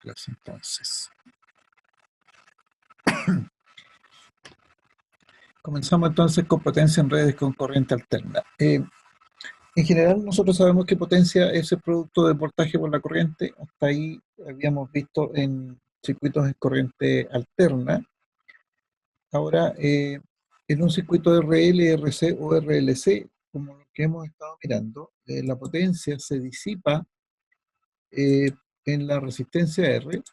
clase entonces. Comenzamos entonces con potencia en redes con corriente alterna. En general nosotros sabemos que potencia es el producto del voltaje por la corriente. Hasta ahí habíamos visto en circuitos de corriente alterna. Ahora, en un circuito RL, RC o RLC, como lo que hemos estado mirando, la potencia se disipa en la resistencia R,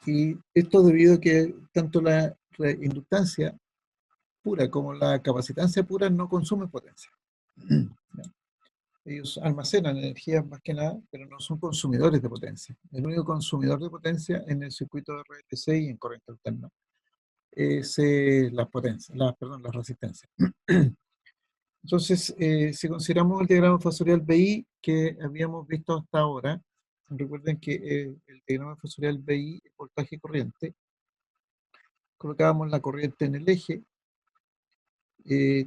y esto debido a que tanto la inductancia pura como la capacitancia pura no consumen potencia. Ellos almacenan energía más que nada, pero no son consumidores de potencia. El único consumidor de potencia en el circuito de RLC y en corriente alterna es las resistencias. Entonces, si consideramos el diagrama fasorial BI que habíamos visto hasta ahora, recuerden que el diagrama fasorial BI, el voltaje corriente, colocábamos la corriente en el eje,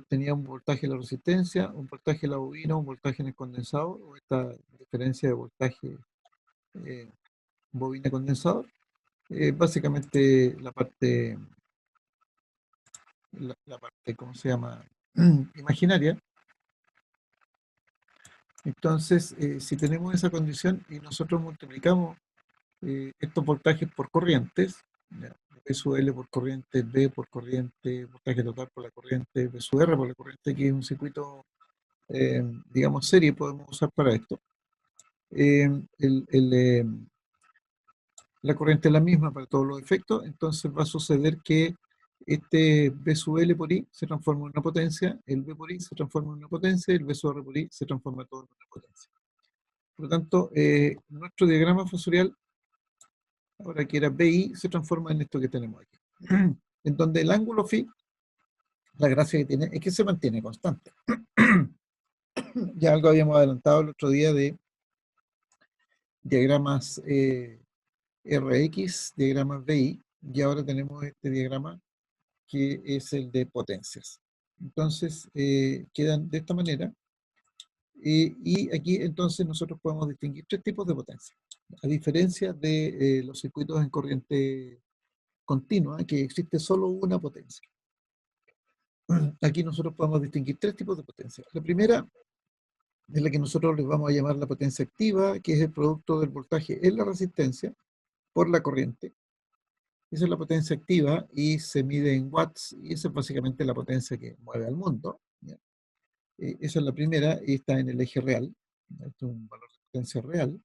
tenía un voltaje en la resistencia, un voltaje en la bobina, un voltaje en el condensador, o esta diferencia de voltaje bobina-condensador, básicamente la parte, ¿cómo se llama?, imaginaria. Entonces, si tenemos esa condición y nosotros multiplicamos estos voltajes por corrientes, ¿ya? V sub L por corriente, V por corriente, voltaje total por la corriente, V sub R por la corriente, que es un circuito, digamos, serie, podemos usar para esto. Eh, el, el, eh, la corriente es la misma para todos los efectos, entonces va a suceder que este V sub L por I se transforma en una potencia, el V por I se transforma en una potencia, y el V sub R por I se transforma todo en una potencia. Por lo tanto, nuestro diagrama fasorial, ahora que era BI, se transforma en esto que tenemos aquí. En donde el ángulo phi, la gracia que tiene, es que se mantiene constante. Ya algo habíamos adelantado el otro día de diagramas RX, diagramas BI, y ahora tenemos este diagrama que es el de potencias. Entonces, quedan de esta manera. Y aquí entonces nosotros podemos distinguir tres tipos de potencia. A diferencia de los circuitos en corriente continua, que existe solo una potencia. Aquí nosotros podemos distinguir tres tipos de potencia. La primera es la que nosotros les vamos a llamar la potencia activa, que es el producto del voltaje en la resistencia por la corriente. Esa es la potencia activa y se mide en watts, y esa es básicamente la potencia que mueve al mundo, ¿ya? Esa es la primera y está en el eje real. Esto es un valor de potencia real.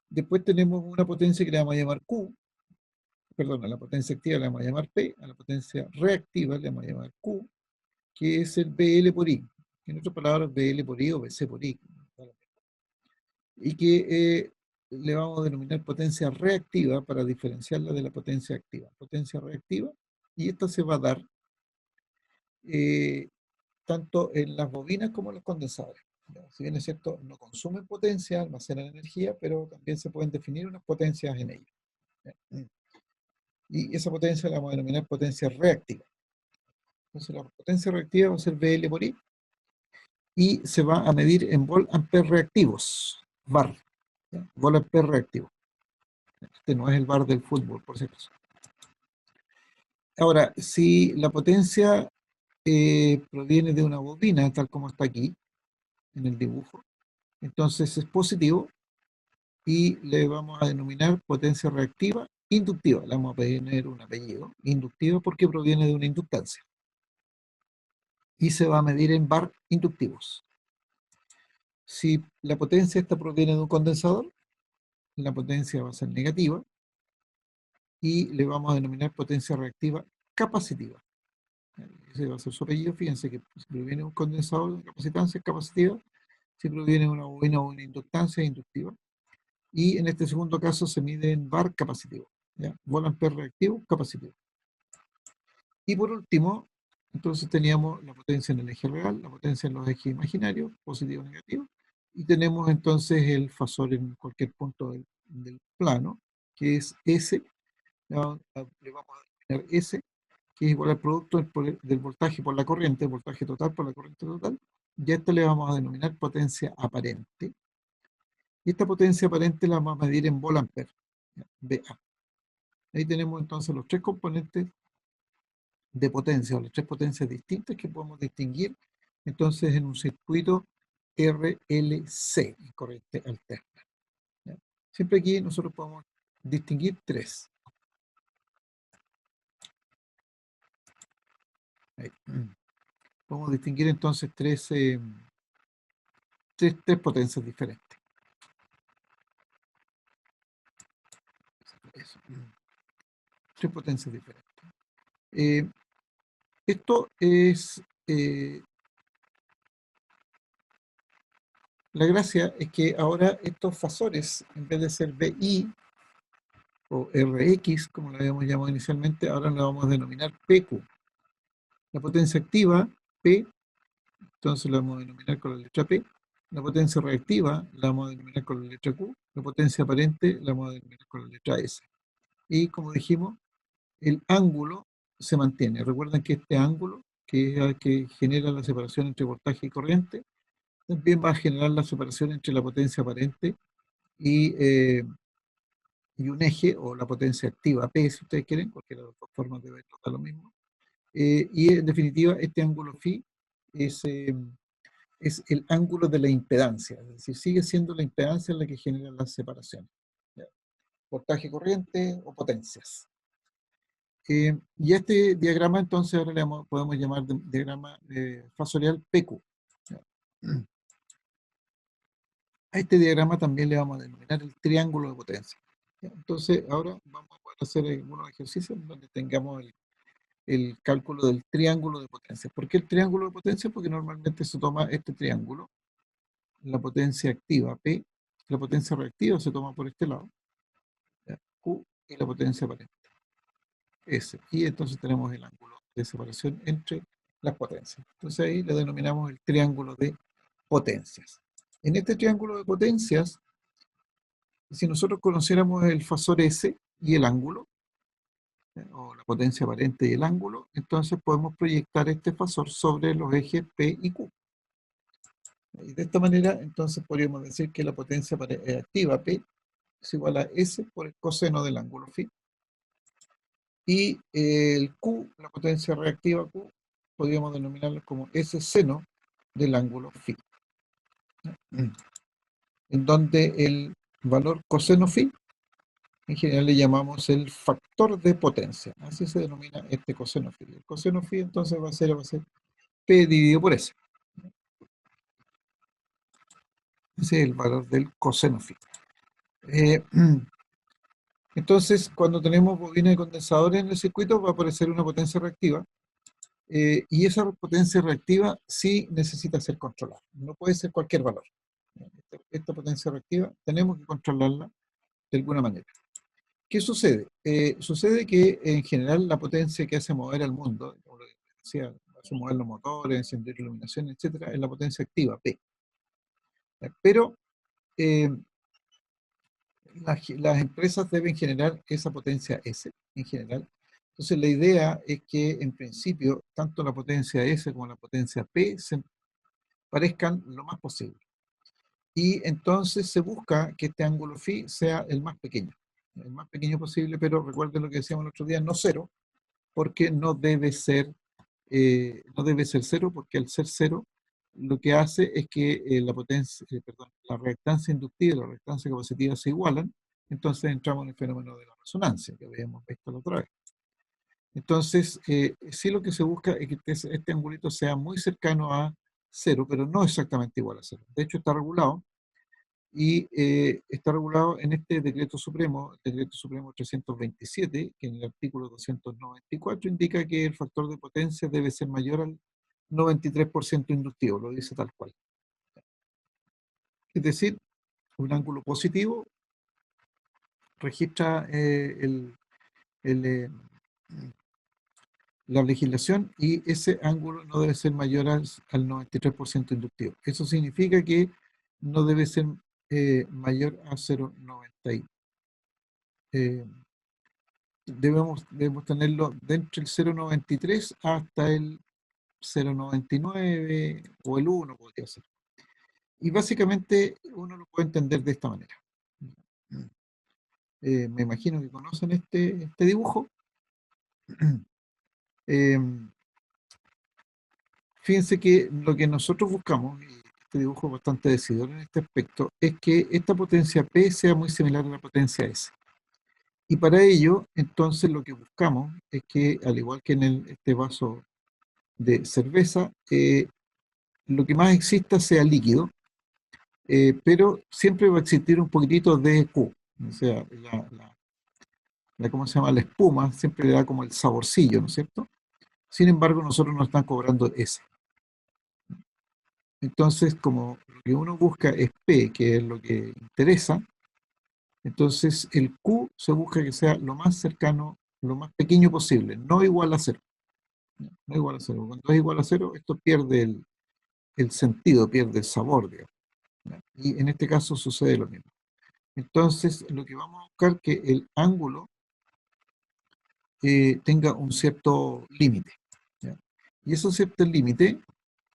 Después tenemos una potencia que le vamos a llamar Q, perdón, a la potencia activa le vamos a llamar P, a la potencia reactiva le vamos a llamar Q, que es el BL por I. En otras palabras, BL por I o BC por I. Y que le vamos a denominar potencia reactiva para diferenciarla de la potencia activa. Potencia reactiva, y esta se va a dar tanto en las bobinas como en los condensadores. Si bien es cierto, no consumen potencia, almacenan energía, pero también se pueden definir unas potencias en ellas. Y esa potencia la vamos a denominar potencia reactiva. Entonces la potencia reactiva va a ser BL por I, y se va a medir en volt-ampere reactivos, VAR. Volt-ampere reactivo. Este no es el VAR del fútbol, por cierto. Ahora, si la potencia proviene de una bobina, tal como está aquí, en el dibujo, entonces es positivo, y le vamos a denominar potencia reactiva inductiva. Le vamos a poner un apellido, inductiva, porque proviene de una inductancia. Y se va a medir en VAR inductivos. Si la potencia esta proviene de un condensador, la potencia va a ser negativa, y le vamos a denominar potencia reactiva capacitiva. Ese va a ser su apellido. Fíjense que si proviene de un condensador, de capacitancia es capacitiva; si proviene de una bobina o una inductancia, es inductiva. Y en este segundo caso se mide en VAR capacitivo, ¿ya? Volt-ampere reactivo capacitivo. Y por último, entonces teníamos la potencia en el eje real, la potencia en los ejes imaginarios, positivo o negativo, y tenemos entonces el fasor en cualquier punto del plano, que es S. Le vamos a denominar S, que es igual al producto del voltaje por la corriente, el voltaje total por la corriente total, y a esto le vamos a denominar potencia aparente. Esta potencia aparente la vamos a medir en volt-ampere, VA. Ahí tenemos entonces los tres componentes de potencia, o las tres potencias distintas que podemos distinguir entonces en un circuito RLC, en corriente alterna. ¿Ya? Siempre aquí nosotros podemos distinguir tres. Ahí. Podemos distinguir entonces tres potencias diferentes. Eso. Tres potencias diferentes. Esto es... la gracia es que ahora estos fasores, en vez de ser BI o RX, como lo habíamos llamado inicialmente, ahora lo vamos a denominar PQ. La potencia activa, P, entonces la vamos a denominar con la letra P. La potencia reactiva la vamos a denominar con la letra Q. La potencia aparente la vamos a denominar con la letra S. Y como dijimos, el ángulo se mantiene. Recuerden que este ángulo, que es el que genera la separación entre voltaje y corriente, también va a generar la separación entre la potencia aparente y un eje, o la potencia activa P, si ustedes quieren, cualquiera de las dos formas de verlo da lo mismo. Y en definitiva, este ángulo phi es el ángulo de la impedancia, es decir, sigue siendo la impedancia la que genera las separaciones. ¿Ya? Voltaje, corriente o potencias. Y este diagrama entonces ahora podemos llamar diagrama fasorial PQ. ¿Ya? A este diagrama también le vamos a denominar el triángulo de potencia. ¿Ya? Entonces ahora vamos a poder hacer algunos ejercicios donde tengamos el cálculo del triángulo de potencia. ¿Por qué el triángulo de potencia? Porque normalmente se toma este triángulo, la potencia activa P, la potencia reactiva se toma por este lado, ¿ya? Q, y la potencia aparente S. Y entonces tenemos el ángulo de separación entre las potencias. Entonces ahí le denominamos el triángulo de potencias. En este triángulo de potencias, si nosotros conociéramos el fasor S y el ángulo, o la potencia aparente y el ángulo, entonces podemos proyectar este fasor sobre los ejes P y Q. Y de esta manera, entonces podríamos decir que la potencia activa P es igual a S por el coseno del ángulo phi. Y el Q, la potencia reactiva Q, podríamos denominarlo como S seno del ángulo phi. En donde el valor coseno phi, en general le llamamos el factor de potencia. Así se denomina este coseno phi. El coseno phi entonces va a ser P dividido por S. Ese es el valor del coseno phi. Entonces, cuando tenemos bobina de condensadores en el circuito, va a aparecer una potencia reactiva. Y esa potencia reactiva sí necesita ser controlada. No puede ser cualquier valor. Esta potencia reactiva tenemos que controlarla de alguna manera. ¿Qué sucede? Sucede que en general la potencia que hace mover al mundo, como lo decía, hace mover los motores, encender iluminación, etcétera, es la potencia activa, P. Pero eh, las empresas deben generar esa potencia S en general. Entonces la idea es que en principio tanto la potencia S como la potencia P se parezcan lo más posible. Y entonces se busca que este ángulo phi sea el más pequeño posible, pero recuerden lo que decíamos el otro día, no cero, porque no debe ser cero, porque al ser cero lo que hace es que la reactancia inductiva y la reactancia capacitiva se igualan, entonces entramos en el fenómeno de la resonancia, que habíamos visto la otra vez. Entonces, sí lo que se busca es que este angulito sea muy cercano a cero, pero no exactamente igual a cero. De hecho, está regulado, y está regulado en este decreto supremo 327, que en el artículo 294 indica que el factor de potencia debe ser mayor al 93% inductivo, lo dice tal cual. Es decir, un ángulo positivo registra el, la legislación, y ese ángulo no debe ser mayor al 93% inductivo. Eso significa que no debe ser mayor a 0,90. Debemos tenerlo de entre el 0,93 hasta el 0,99 o el 1 podría ser. Y básicamente uno lo puede entender de esta manera. Me imagino que conocen este dibujo. Em, Fíjense que lo que nosotros buscamos, y este dibujo es bastante decidor en este aspecto, es que esta potencia P sea muy similar a la potencia S. Y para ello, entonces, lo que buscamos es que, al igual que en este vaso de cerveza, lo que más exista sea líquido, pero siempre va a existir un poquitito de Q. O sea, ¿cómo se llama? La espuma siempre le da como el saborcillo, ¿no es cierto? Sin embargo, nosotros nos están cobrando S. Entonces, como lo que uno busca es P, que es lo que interesa, entonces el Q se busca que sea lo más cercano, lo más pequeño posible, no igual a cero. No igual a cero. Cuando es igual a cero, esto pierde el sentido, pierde el sabor, digamos. ¿Ya? Y en este caso sucede lo mismo. Entonces, lo que vamos a buscar es que el ángulo tenga un cierto límite. ¿Ya? Y ese cierto límite,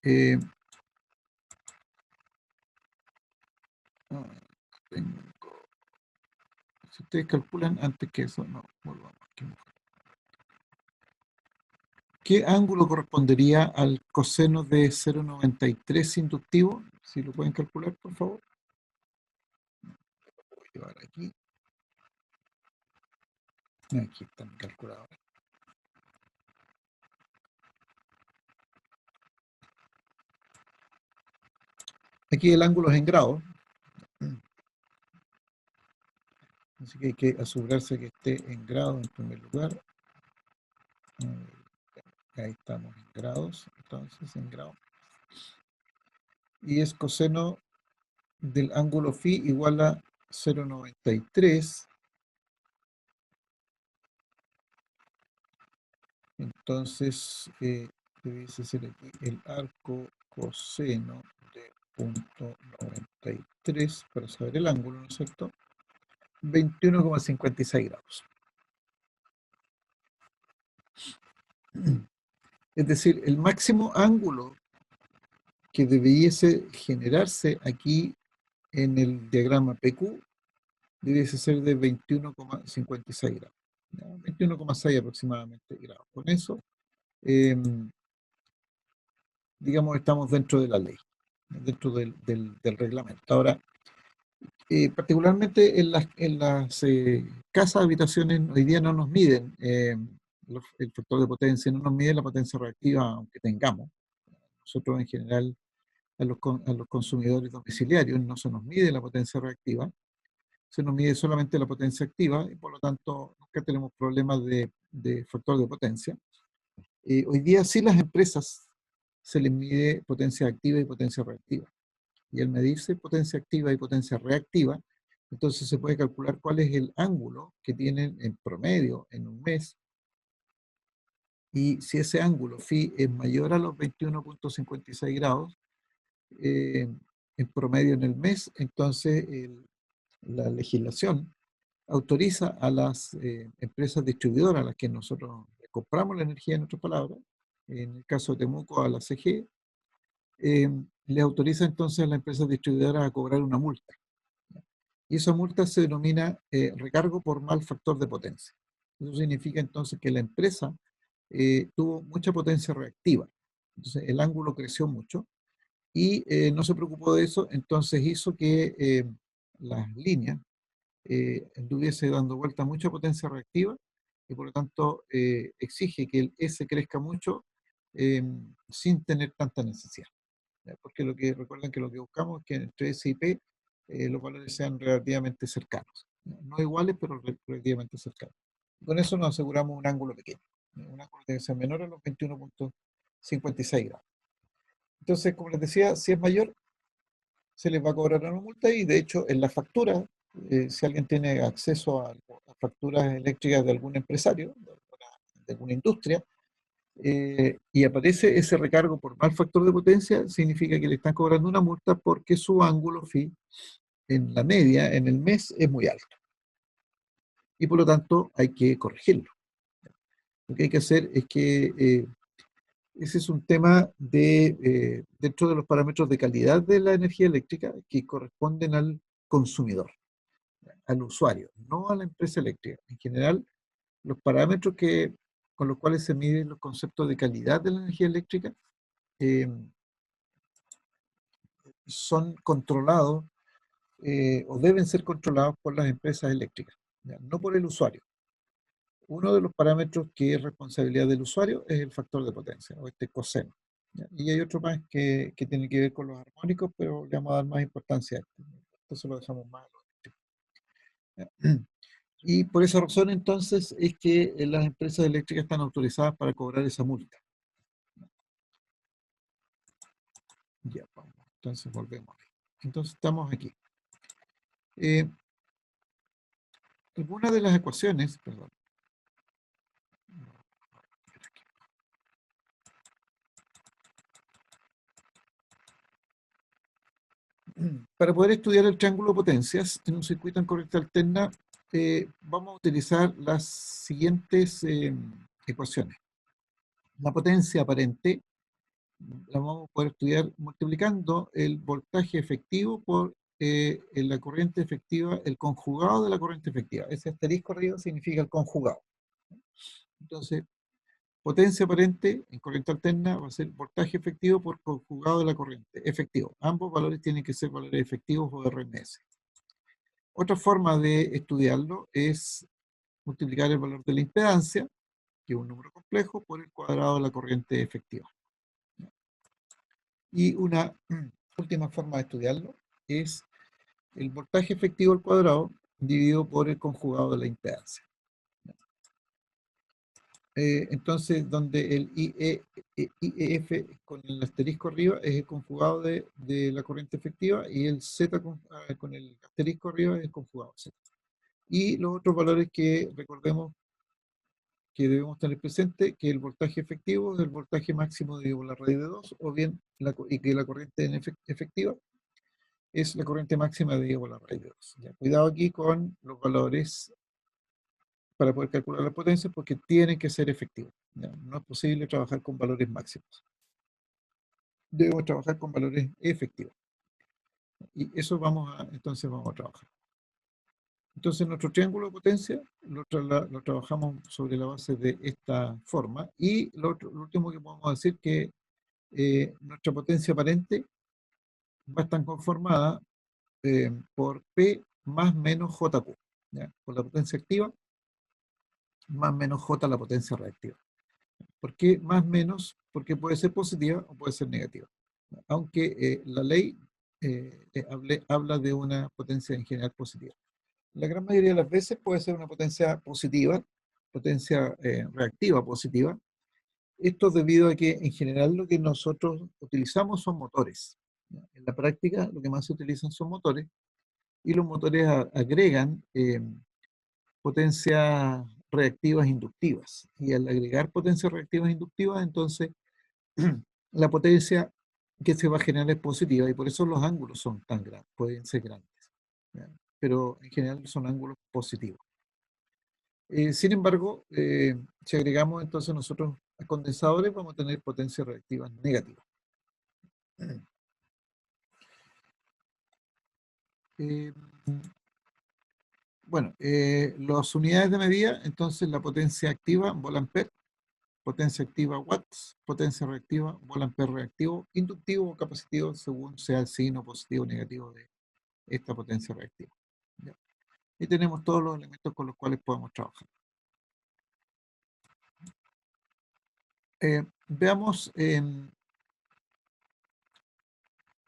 eh, ah, si ustedes calculan antes que eso, no, volvamos aquí. ¿Qué ángulo correspondería al coseno de 0,93 inductivo? Si lo pueden calcular, por favor. Voy a llevar aquí. Aquí está mi calculadora. Aquí el ángulo es en grados, así que hay que asegurarse que esté en grados en primer lugar. Ahí estamos en grados, entonces en grados. Y es coseno del ángulo phi igual a 0,93. Entonces, debiese ser aquí el arco coseno de punto 93 para saber el ángulo, ¿no es cierto? 21,56 grados. Es decir, el máximo ángulo que debiese generarse aquí en el diagrama PQ debiese ser de 21,56 grados. 21,6 aproximadamente grados. Con eso, eh, digamos, estamos dentro de la ley, dentro del reglamento. Ahora, particularmente en las casas, habitaciones, hoy día no nos miden el factor de potencia, no nos miden la potencia reactiva, aunque tengamos. Nosotros en general a los consumidores domiciliarios no se nos mide la potencia reactiva, se nos mide solamente la potencia activa y por lo tanto nunca tenemos problemas de factor de potencia. Hoy día sí las empresas se les mide potencia activa y potencia reactiva. Y al medirse potencia activa y potencia reactiva, entonces se puede calcular cuál es el ángulo que tienen en promedio en un mes. Y si ese ángulo phi es mayor a los 21,56 grados en promedio en el mes, entonces la legislación autoriza a las empresas distribuidoras a las que nosotros compramos la energía, en otras palabras, en el caso de Temuco a la CG, eh, le autoriza entonces a las empresas distribuidoras a cobrar una multa. Y esa multa se denomina recargo por mal factor de potencia. Eso significa entonces que la empresa tuvo mucha potencia reactiva. Entonces el ángulo creció mucho y no se preocupó de eso, entonces hizo que las líneas estuviese dando vuelta mucha potencia reactiva y por lo tanto exige que el S crezca mucho sin tener tanta necesidad. ¿Ya? Porque recuerden que lo que buscamos es que entre S y P los valores sean relativamente cercanos. ¿Ya? No iguales, pero relativamente cercanos. Y con eso nos aseguramos un ángulo pequeño. ¿Ya? Un ángulo que debe ser menor a los 21,56 grados. Entonces, como les decía, si es mayor, se les va a cobrar una multa y de hecho en la factura, si alguien tiene acceso a facturas eléctricas de algún empresario, de alguna industria, y aparece ese recargo por mal factor de potencia, significa que le están cobrando una multa porque su ángulo phi en la media, en el mes, es muy alto. Y por lo tanto hay que corregirlo. Lo que hay que hacer es que Ese es un tema dentro de los parámetros de calidad de la energía eléctrica que corresponden al consumidor, al usuario, no a la empresa eléctrica. En general, los parámetros con los cuales se miden los conceptos de calidad de la energía eléctrica eh, son controlados o deben ser controlados por las empresas eléctricas, ¿ya? No por el usuario. Uno de los parámetros que es responsabilidad del usuario es el factor de potencia, o este coseno, ¿ya? Y hay otro más que tiene que ver con los armónicos, pero le vamos a dar más importancia a este. Entonces lo dejamos más a lo eléctrico, ¿ya? Y por esa razón, entonces, es que las empresas eléctricas están autorizadas para cobrar esa multa. Ya, vamos. Entonces volvemos. Entonces estamos aquí. Eh, Algunas de las ecuaciones, perdón, para poder estudiar el triángulo de potencias en un circuito en corriente alterna, vamos a utilizar las siguientes ecuaciones. La potencia aparente la vamos a poder estudiar multiplicando el voltaje efectivo por la corriente efectiva, el conjugado de la corriente efectiva. Ese asterisco arriba significa el conjugado. Entonces, potencia aparente en corriente alterna va a ser voltaje efectivo por conjugado de la corriente efectivo. Ambos valores tienen que ser valores efectivos o RMS. Otra forma de estudiarlo es multiplicar el valor de la impedancia, que es un número complejo, por el cuadrado de la corriente efectiva. Y una última forma de estudiarlo es el voltaje efectivo al cuadrado dividido por el conjugado de la impedancia. Entonces, donde el IEF con el asterisco arriba es el conjugado de la corriente efectiva y el Z con el asterisco arriba es el conjugado Z. Y los otros valores que recordemos que debemos tener presente, que el voltaje efectivo es el voltaje máximo dividido por la raíz de 2, o bien y que la corriente efectiva es la corriente máxima dividida por la raíz de 2. ¿Ya? Cuidado aquí con los valores para poder calcular la potencia porque tienen que ser efectivos. ¿Ya? No es posible trabajar con valores máximos. Debemos trabajar con valores efectivos. Y eso entonces vamos a trabajar. Entonces nuestro triángulo de potencia lo trabajamos sobre la base de esta forma. Y lo último que podemos decir que nuestra potencia aparente va a estar conformada por P más menos JQ. ¿Ya? Por la potencia activa más menos J la potencia reactiva. ¿Por qué más menos? Porque puede ser positiva o puede ser negativa. Aunque la ley habla de una potencia en general positiva. La gran mayoría de las veces puede ser una potencia positiva, potencia reactiva positiva. Esto debido a que en general lo que nosotros utilizamos son motores. ¿Ya? En la práctica lo que más se utilizan son motores y los motores agregan potencias reactivas inductivas. Y al agregar potencias reactivas inductivas, entonces la potencia que se va a generar es positiva y por eso los ángulos son tan grandes, pueden ser grandes. ¿Ya? Pero en general son ángulos positivos. Sin embargo, si agregamos entonces nosotros a condensadores, vamos a tener potencias reactivas negativas. Eh, bueno, las unidades de medida, entonces la potencia activa, volt-ampere, potencia activa watts, potencia reactiva, volt-ampere reactivo, inductivo o capacitivo, según sea el signo positivo o negativo de esta potencia reactiva. ¿Ya? Y tenemos todos los elementos con los cuales podemos trabajar. Veamos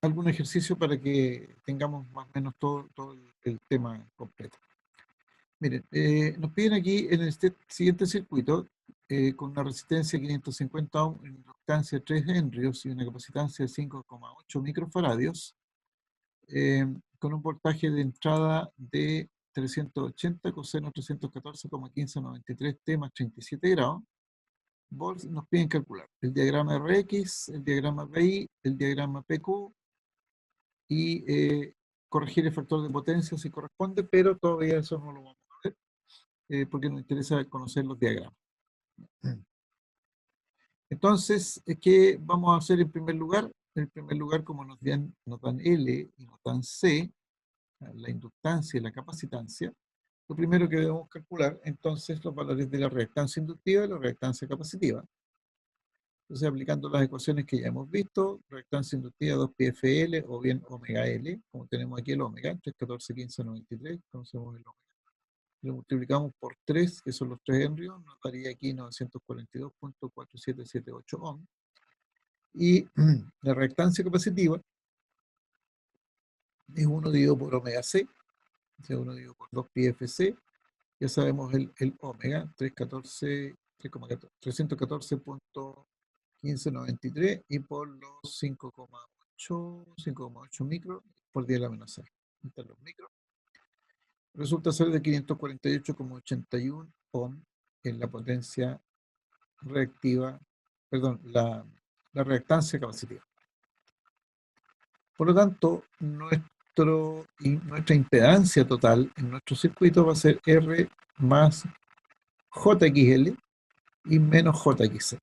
algún ejercicio para que tengamos más o menos todo el tema completo. Miren, nos piden aquí en este siguiente circuito, con una resistencia de 550 ohms, una inductancia de 3 henrios y una capacitancia de 5,8 microfaradios, con un voltaje de entrada de 380 coseno 314,1593 T más 37 grados. Volts nos piden calcular el diagrama RX, el diagrama BI, el diagrama PQ y corregir el factor de potencia si corresponde, pero todavía eso no lo vamos a ver porque nos interesa conocer los diagramas. Entonces, ¿qué vamos a hacer en primer lugar? En primer lugar, como nos dan L y nos dan C, la inductancia y la capacitancia, lo primero que debemos calcular, entonces, los valores de la reactancia inductiva y la reactancia capacitiva. Entonces, aplicando las ecuaciones que ya hemos visto, reactancia inductiva 2πfL o bien omega L, como tenemos aquí el omega, 3, 14, 15, 93, conocemos el omega. Lo multiplicamos por 3, que son los 3 henrios, nos daría aquí 942.4778 ohm. Y la reactancia capacitiva es 1 dividido por omega C, o sea, 1 dividido por 2 pi FC. Ya sabemos el omega, 314.1593 y por los 5,8 micros por 10 a la menos 6. Están los micros. Resulta ser de 548,81 ohm en la potencia reactiva, perdón, la reactancia capacitiva. Por lo tanto, nuestra impedancia total en nuestro circuito va a ser R más JXL y menos JXL.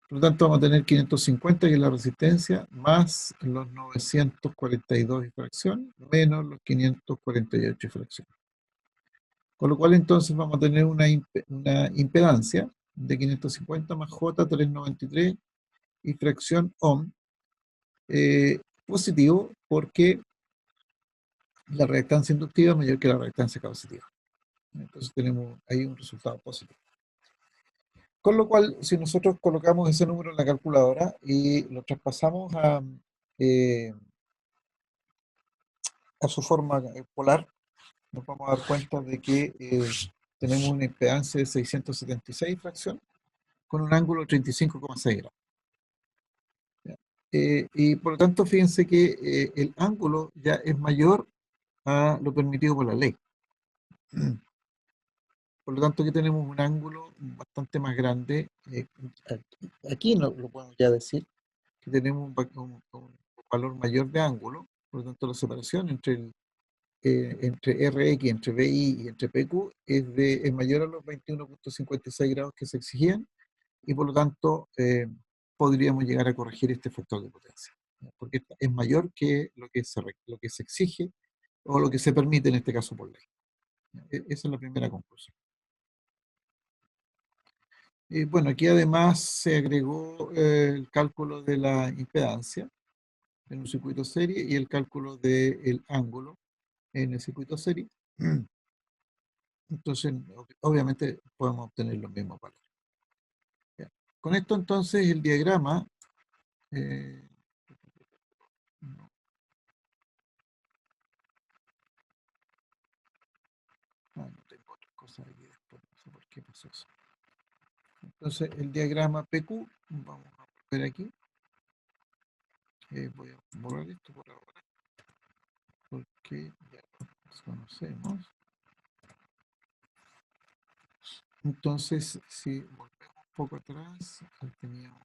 Por lo tanto, vamos a tener 550, que es la resistencia, más los 942 y fracción, menos los 548 y fracción. Con lo cual, entonces, vamos a tener una impedancia de 550 más J, 393 y fracción ohm, positivo, porque la reactancia inductiva es mayor que la reactancia capacitiva. Entonces tenemos ahí un resultado positivo. Con lo cual, si nosotros colocamos ese número en la calculadora y lo traspasamos eh, a su forma polar, nos vamos a dar cuenta de que tenemos una impedancia de 676 fracción con un ángulo de 35,6 grados. Y por lo tanto, fíjense que el ángulo ya es mayor a lo permitido por la ley. Por lo tanto, aquí tenemos un ángulo bastante más grande. Aquí no, lo podemos ya decir, que tenemos un valor mayor de ángulo. Por lo tanto, la separación entre Rx, entre BI y entre PQ es mayor a los 21,56 grados que se exigían, y por lo tanto podríamos llegar a corregir este factor de potencia, porque es mayor que lo que se exige o lo que se permite en este caso por ley. Esa es la primera conclusión. Bueno, aquí además se agregó el cálculo de la impedancia en un circuito serie y el cálculo del ángulo en el circuito serie. Entonces, obviamente podemos obtener los mismos valores. Ya. Con esto entonces el diagrama, no, no tengo otras cosas aquí después, no sé por qué pasó eso. Entonces el diagrama PQ, vamos a ver aquí, voy a borrar esto por ahora, porque ya lo conocemos. Entonces, si volvemos un poco atrás, teníamos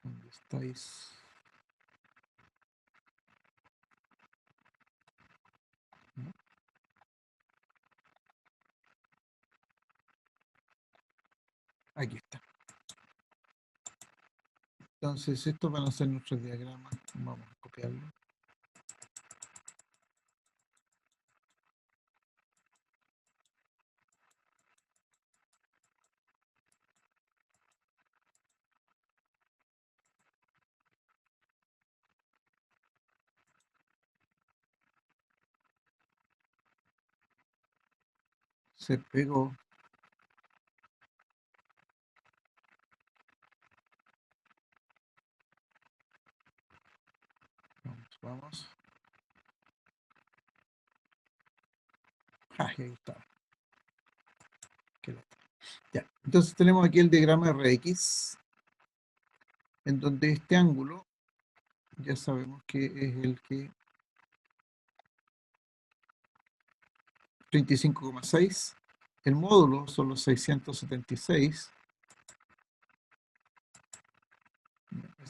¿dónde estáis? ¿No? Aquí está. Entonces, estos van a ser nuestros diagramas. Vamos a copiarlo. Se pegó. Vamos. Ah, ahí está. Ya. Entonces tenemos aquí el diagrama RX, en donde este ángulo, ya sabemos que es el que 35,6. El módulo son los 676.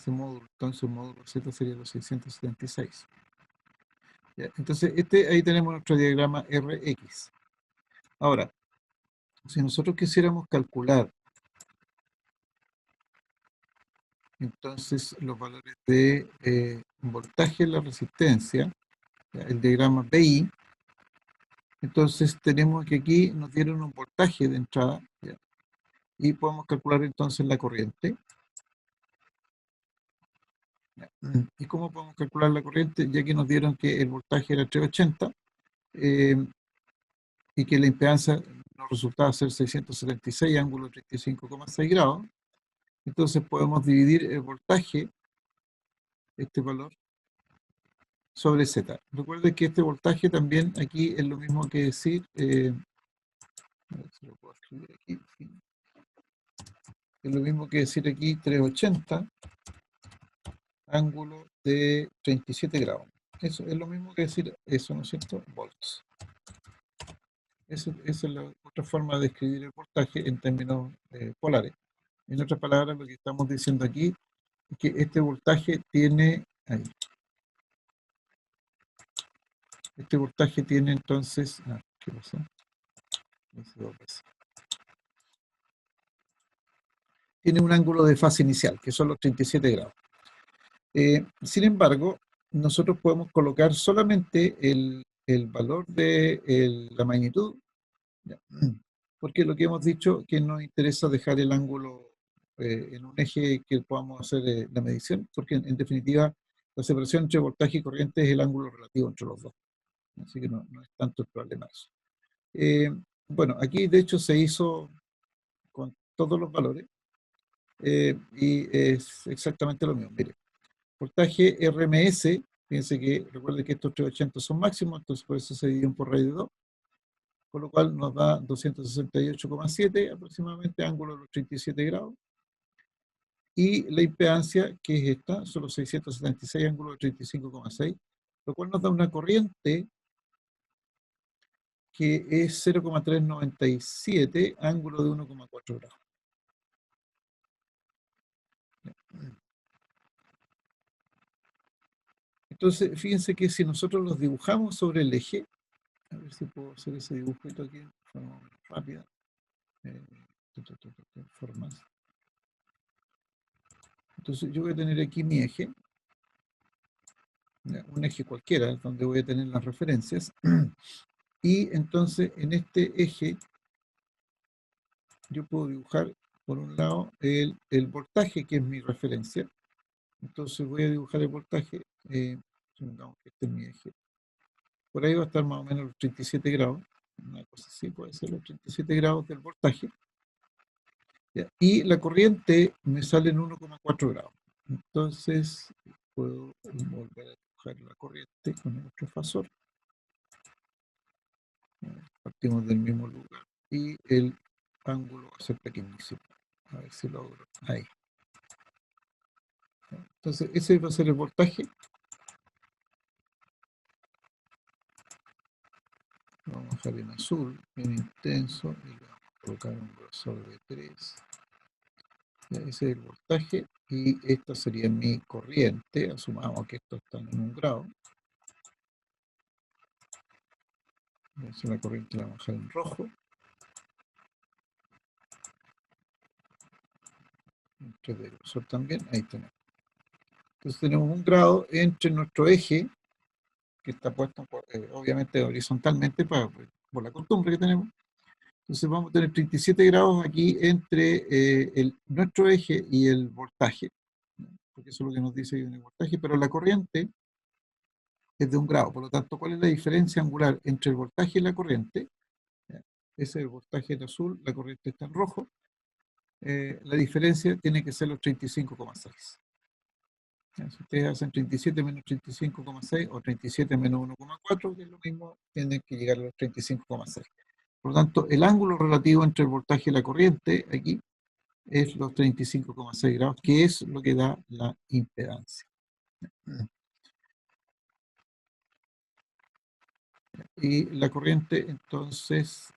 ese módulo. Entonces el módulo Z sería los 676. ¿Ya? Entonces ahí tenemos nuestro diagrama Rx. Ahora, si nosotros quisiéramos calcular entonces los valores de voltaje en la resistencia, ¿ya? El diagrama BI, entonces tenemos que aquí nos dieron un voltaje de entrada, ¿ya? Y podemos calcular entonces la corriente. ¿Ya? ¿Y cómo podemos calcular la corriente? Ya que nos dieron que el voltaje era 380 y que la impedancia nos resultaba ser 676 ángulo 35,6 grados, entonces podemos dividir el voltaje, este valor, sobre Z. Recuerden que este voltaje también aquí es lo mismo que decir, a ver si lo puedo escribir aquí, es lo mismo que decir aquí 380 ángulo de 37 grados. Eso es lo mismo que decir eso, ¿no es cierto? Volts. Esa es la otra forma de escribir el voltaje en términos polares. En otras palabras, lo que estamos diciendo aquí es que este voltaje tiene, ahí, este voltaje tiene entonces, ¿qué pasó? Tiene un ángulo de fase inicial, que son los 37 grados. Sin embargo, nosotros podemos colocar solamente el valor de la magnitud, ¿ya? Porque lo que hemos dicho que nos interesa dejar el ángulo en un eje que podamos hacer la medición, porque en definitiva la separación entre voltaje y corriente es el ángulo relativo entre los dos. Así que no es tanto el problema eso. Bueno, aquí de hecho se hizo con todos los valores y es exactamente lo mismo. Mire, voltaje RMS, fíjense que recuerden que estos 380 son máximos, entonces por eso se dividen por raíz de 2, con lo cual nos da 268,7 aproximadamente, ángulo de los 37 grados. Y la impedancia, que es esta, son los 676 ángulos de 35,6, lo cual nos da una corriente que es 0,397 ángulo de 1,4 grados. Entonces, fíjense que si nosotros los dibujamos sobre el eje, a ver si puedo hacer ese dibujito aquí de forma rápida. Formas. Entonces, yo voy a tener aquí mi eje, un eje cualquiera, donde voy a tener las referencias. Y entonces, en este eje, yo puedo dibujar, por un lado, el voltaje, que es mi referencia. Entonces, voy a dibujar el voltaje, supongamos que este es mi eje. Por ahí va a estar más o menos los 37 grados, una cosa así, puede ser los 37 grados del voltaje. ¿Ya? Y la corriente me sale en 1,4 grados. Entonces, puedo volver a dibujar la corriente con el otro fasor. Partimos del mismo lugar. Y el ángulo va a ser pequeñísimo. A ver si logro. Ahí. Entonces, ese va a ser el voltaje. Lo vamos a dejar en azul, bien intenso, y le vamos a colocar un grosor de 3. Ese es el voltaje, y esta sería mi corriente. Asumamos que esto está en 1 grado. Entonces la corriente la vamos a dejar en rojo. Entre de grosor también, ahí tenemos. Entonces tenemos 1 grado entre nuestro eje, que está puesto obviamente horizontalmente por la costumbre que tenemos. Entonces vamos a tener 37 grados aquí entre nuestro eje y el voltaje, porque eso es lo que nos dice el voltaje, pero la corriente es de 1 grado. Por lo tanto, ¿cuál es la diferencia angular entre el voltaje y la corriente? Ese es el voltaje en azul, la corriente está en rojo. La diferencia tiene que ser los 35,6. Si ustedes hacen 37 menos 35,6 o 37 menos 1,4, que es lo mismo, tienen que llegar a los 35,6. Por lo tanto, el ángulo relativo entre el voltaje y la corriente aquí es los 35,6 grados, que es lo que da la impedancia. Y la corriente, entonces,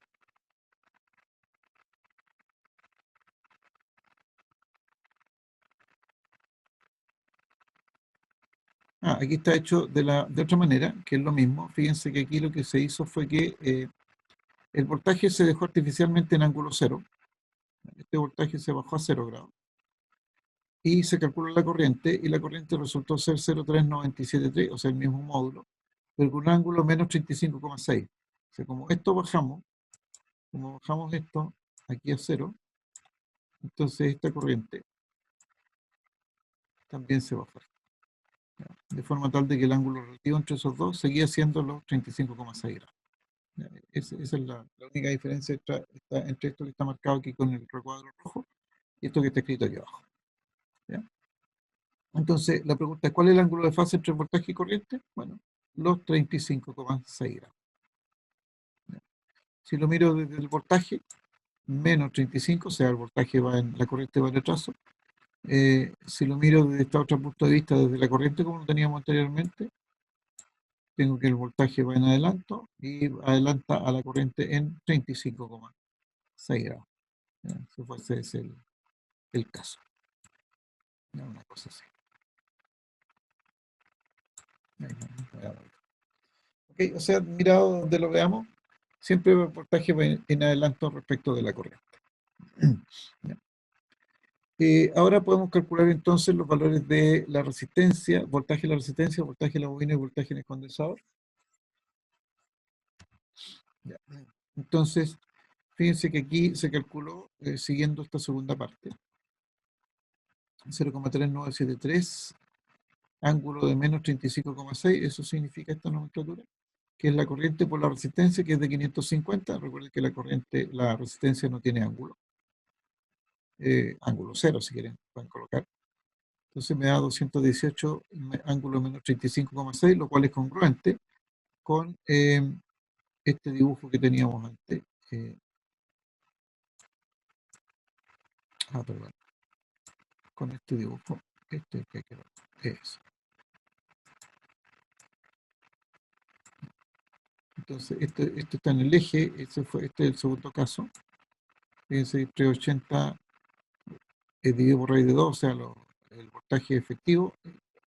Aquí está hecho de otra manera, que es lo mismo. Fíjense que aquí lo que se hizo fue que el voltaje se dejó artificialmente en ángulo cero. Este voltaje se bajó a 0 grados. Y se calculó la corriente, y la corriente resultó ser 0,3973, o sea, el mismo módulo, pero con un ángulo menos 35,6. O sea, como bajamos esto aquí a 0, entonces esta corriente también se baja. ¿Ya? De forma tal de que el ángulo relativo entre esos dos seguía siendo los 35,6 grados. ¿Ya? Esa es la única diferencia entre esto que está marcado aquí con el recuadro rojo y esto que está escrito aquí abajo. ¿Ya? Entonces, la pregunta es, ¿cuál es el ángulo de fase entre voltaje y corriente? Bueno, los 35,6 grados. ¿Ya? Si lo miro desde el voltaje, menos 35, o sea, el voltaje va la corriente va en retraso. Si lo miro desde este otro punto de vista, desde la corriente como lo teníamos anteriormente, tengo que el voltaje va en adelanto y adelanta a la corriente en 35,6 grados. ¿Ya? Ese es el caso. ¿Ya? Una cosa así. Ok, o sea, mirado donde lo veamos, siempre el voltaje va en adelanto respecto de la corriente. ¿Ya? Ahora podemos calcular entonces los valores de la resistencia, voltaje de la resistencia, voltaje de la bobina y voltaje en el condensador. ¿Ya? Entonces, fíjense que aquí se calculó siguiendo esta segunda parte. 0,3973, ángulo de menos 35,6, eso significa esta nomenclatura, que es la corriente por la resistencia, que es de 550. Recuerden que la resistencia no tiene ángulo. Ángulo cero, si quieren, pueden colocar. Entonces me da 218 ángulo menos 35,6, lo cual es congruente con este dibujo que teníamos antes. Perdón. Con este dibujo. Este que hay que ver. Eso. Entonces, este está en el eje. Este es el segundo caso. Fíjense, 380 dividido por raíz de 2, o sea, el voltaje efectivo,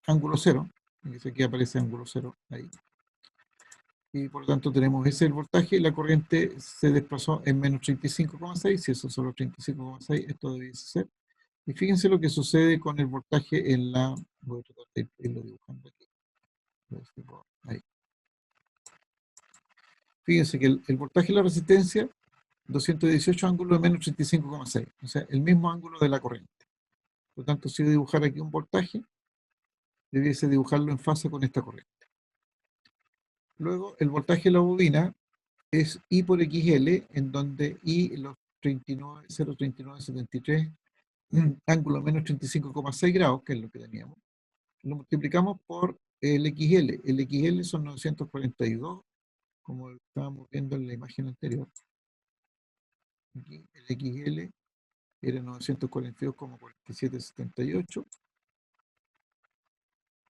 ángulo cero. Fíjense, aquí aparece ángulo cero ahí. Y por lo tanto tenemos ese el voltaje y la corriente se desplazó en menos 35,6. Si eso son los 35,6, esto debiese ser. Y fíjense lo que sucede con el voltaje en la... Voy a tratar de irlo dibujando aquí. Ahí. Fíjense que el voltaje y la resistencia, 218 ángulos de menos 35,6. O sea, el mismo ángulo de la corriente. Por lo tanto, si yo dibujar aquí un voltaje, debiese dibujarlo en fase con esta corriente. Luego, el voltaje de la bobina es I por XL, en donde I, los 0,3973, ángulo menos 35,6 grados, que es lo que teníamos, lo multiplicamos por el XL. El XL son 942, como estábamos viendo en la imagen anterior. Aquí el XL era 942,4778.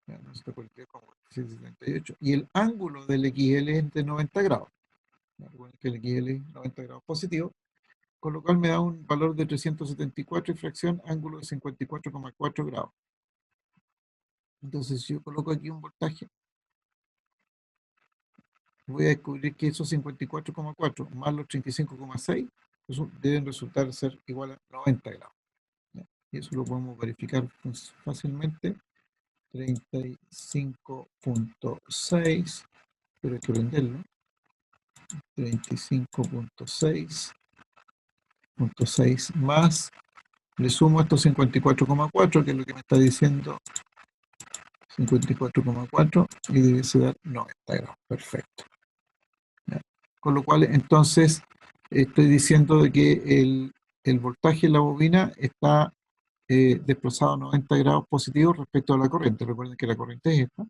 942,4778. Y el ángulo del XL es de 90 grados. Recuerden que el XL es 90 grados positivo, con lo cual me da un valor de 374 y fracción, ángulo de 54,4 grados. Entonces, si yo coloco aquí un voltaje, voy a descubrir que esos 54,4 más los 35,6 deben resultar ser igual a 90 grados. ¿Ya? Y eso lo podemos verificar fácilmente. 35,6, pero hay que prenderlo. 35,6 más, le sumo estos 54,4, que es lo que me está diciendo 54,4, y debe ser 90 grados. Perfecto. ¿Ya? Con lo cual, entonces, estoy diciendo de que el voltaje en la bobina está desplazado a 90 grados positivos respecto a la corriente. Recuerden que la corriente es esta.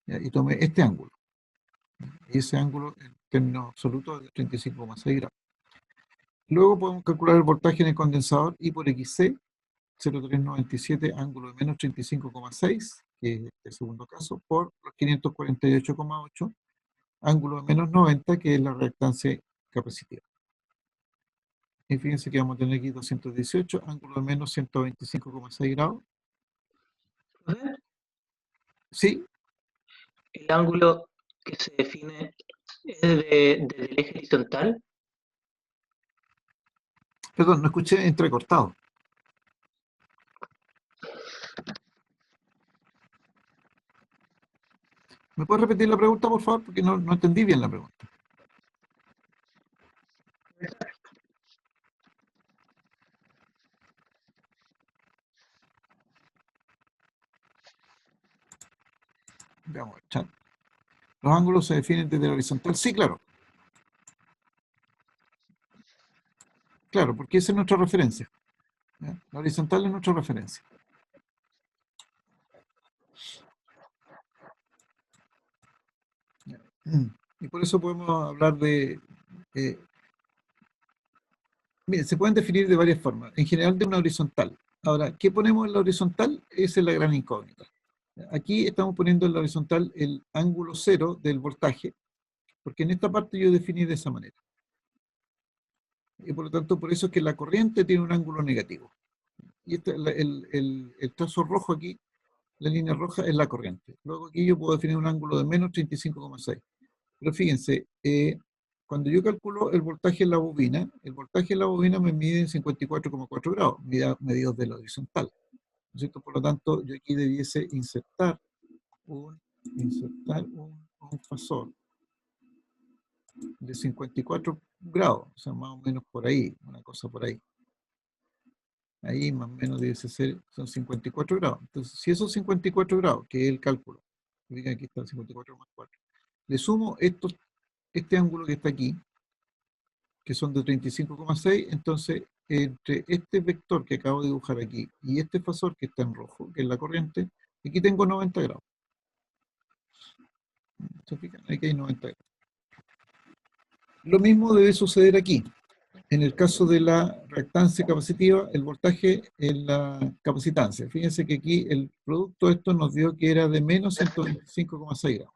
¿Ya? Y tomé este ángulo. Y ese ángulo, en términos absolutos, es de 35,6 grados. Luego podemos calcular el voltaje en el condensador I por XC, 0,397, ángulo de menos 35,6, que es el segundo caso, por los 548,8, ángulo de menos 90, que es la reactancia capacitiva. Y fíjense que vamos a tener aquí 218, ángulo de menos 125,6 grados. Sí, El ángulo que se define es desde el eje horizontal. perdón, no escuché entrecortado. ¿Me puedes repetir la pregunta, por favor? Porque no entendí bien la pregunta. Veamos el chat. ¿Los ángulos se definen desde la horizontal? Sí, claro. Claro, porque esa es nuestra referencia. ¿Ya? La horizontal es nuestra referencia. ¿Ya? Y por eso podemos hablar de... eh, mire, se pueden definir de varias formas. En general de una horizontal. Ahora, ¿qué ponemos en la horizontal? Esa es la gran incógnita. Aquí estamos poniendo en la horizontal el ángulo cero del voltaje, porque en esta parte yo definí de esa manera. Y por lo tanto, por eso es que la corriente tiene un ángulo negativo. Y el trazo rojo aquí, la línea roja, es la corriente. Luego aquí yo puedo definir un ángulo de menos 35,6. Pero fíjense, cuando yo calculo el voltaje en la bobina, el voltaje en la bobina me mide en 54,4 grados, medidos de la horizontal. ¿No es cierto? Por lo tanto, yo aquí debiese insertar un fasor de 54 grados, o sea, más o menos por ahí, una cosa por ahí. Ahí más o menos debe ser, son 54 grados. Entonces, si esos 54 grados, que es el cálculo, fíjense aquí está 54 más 4, le sumo este ángulo que está aquí, que son de 35,6, entonces entre este vector que acabo de dibujar aquí y este fasor que está en rojo, que es la corriente, aquí tengo 90 grados. ¿Se fijan? Aquí hay 90 grados. Lo mismo debe suceder aquí. En el caso de la reactancia capacitiva, el voltaje en la capacitancia. Fíjense que aquí el producto de esto nos dio que era de menos 125,6 grados.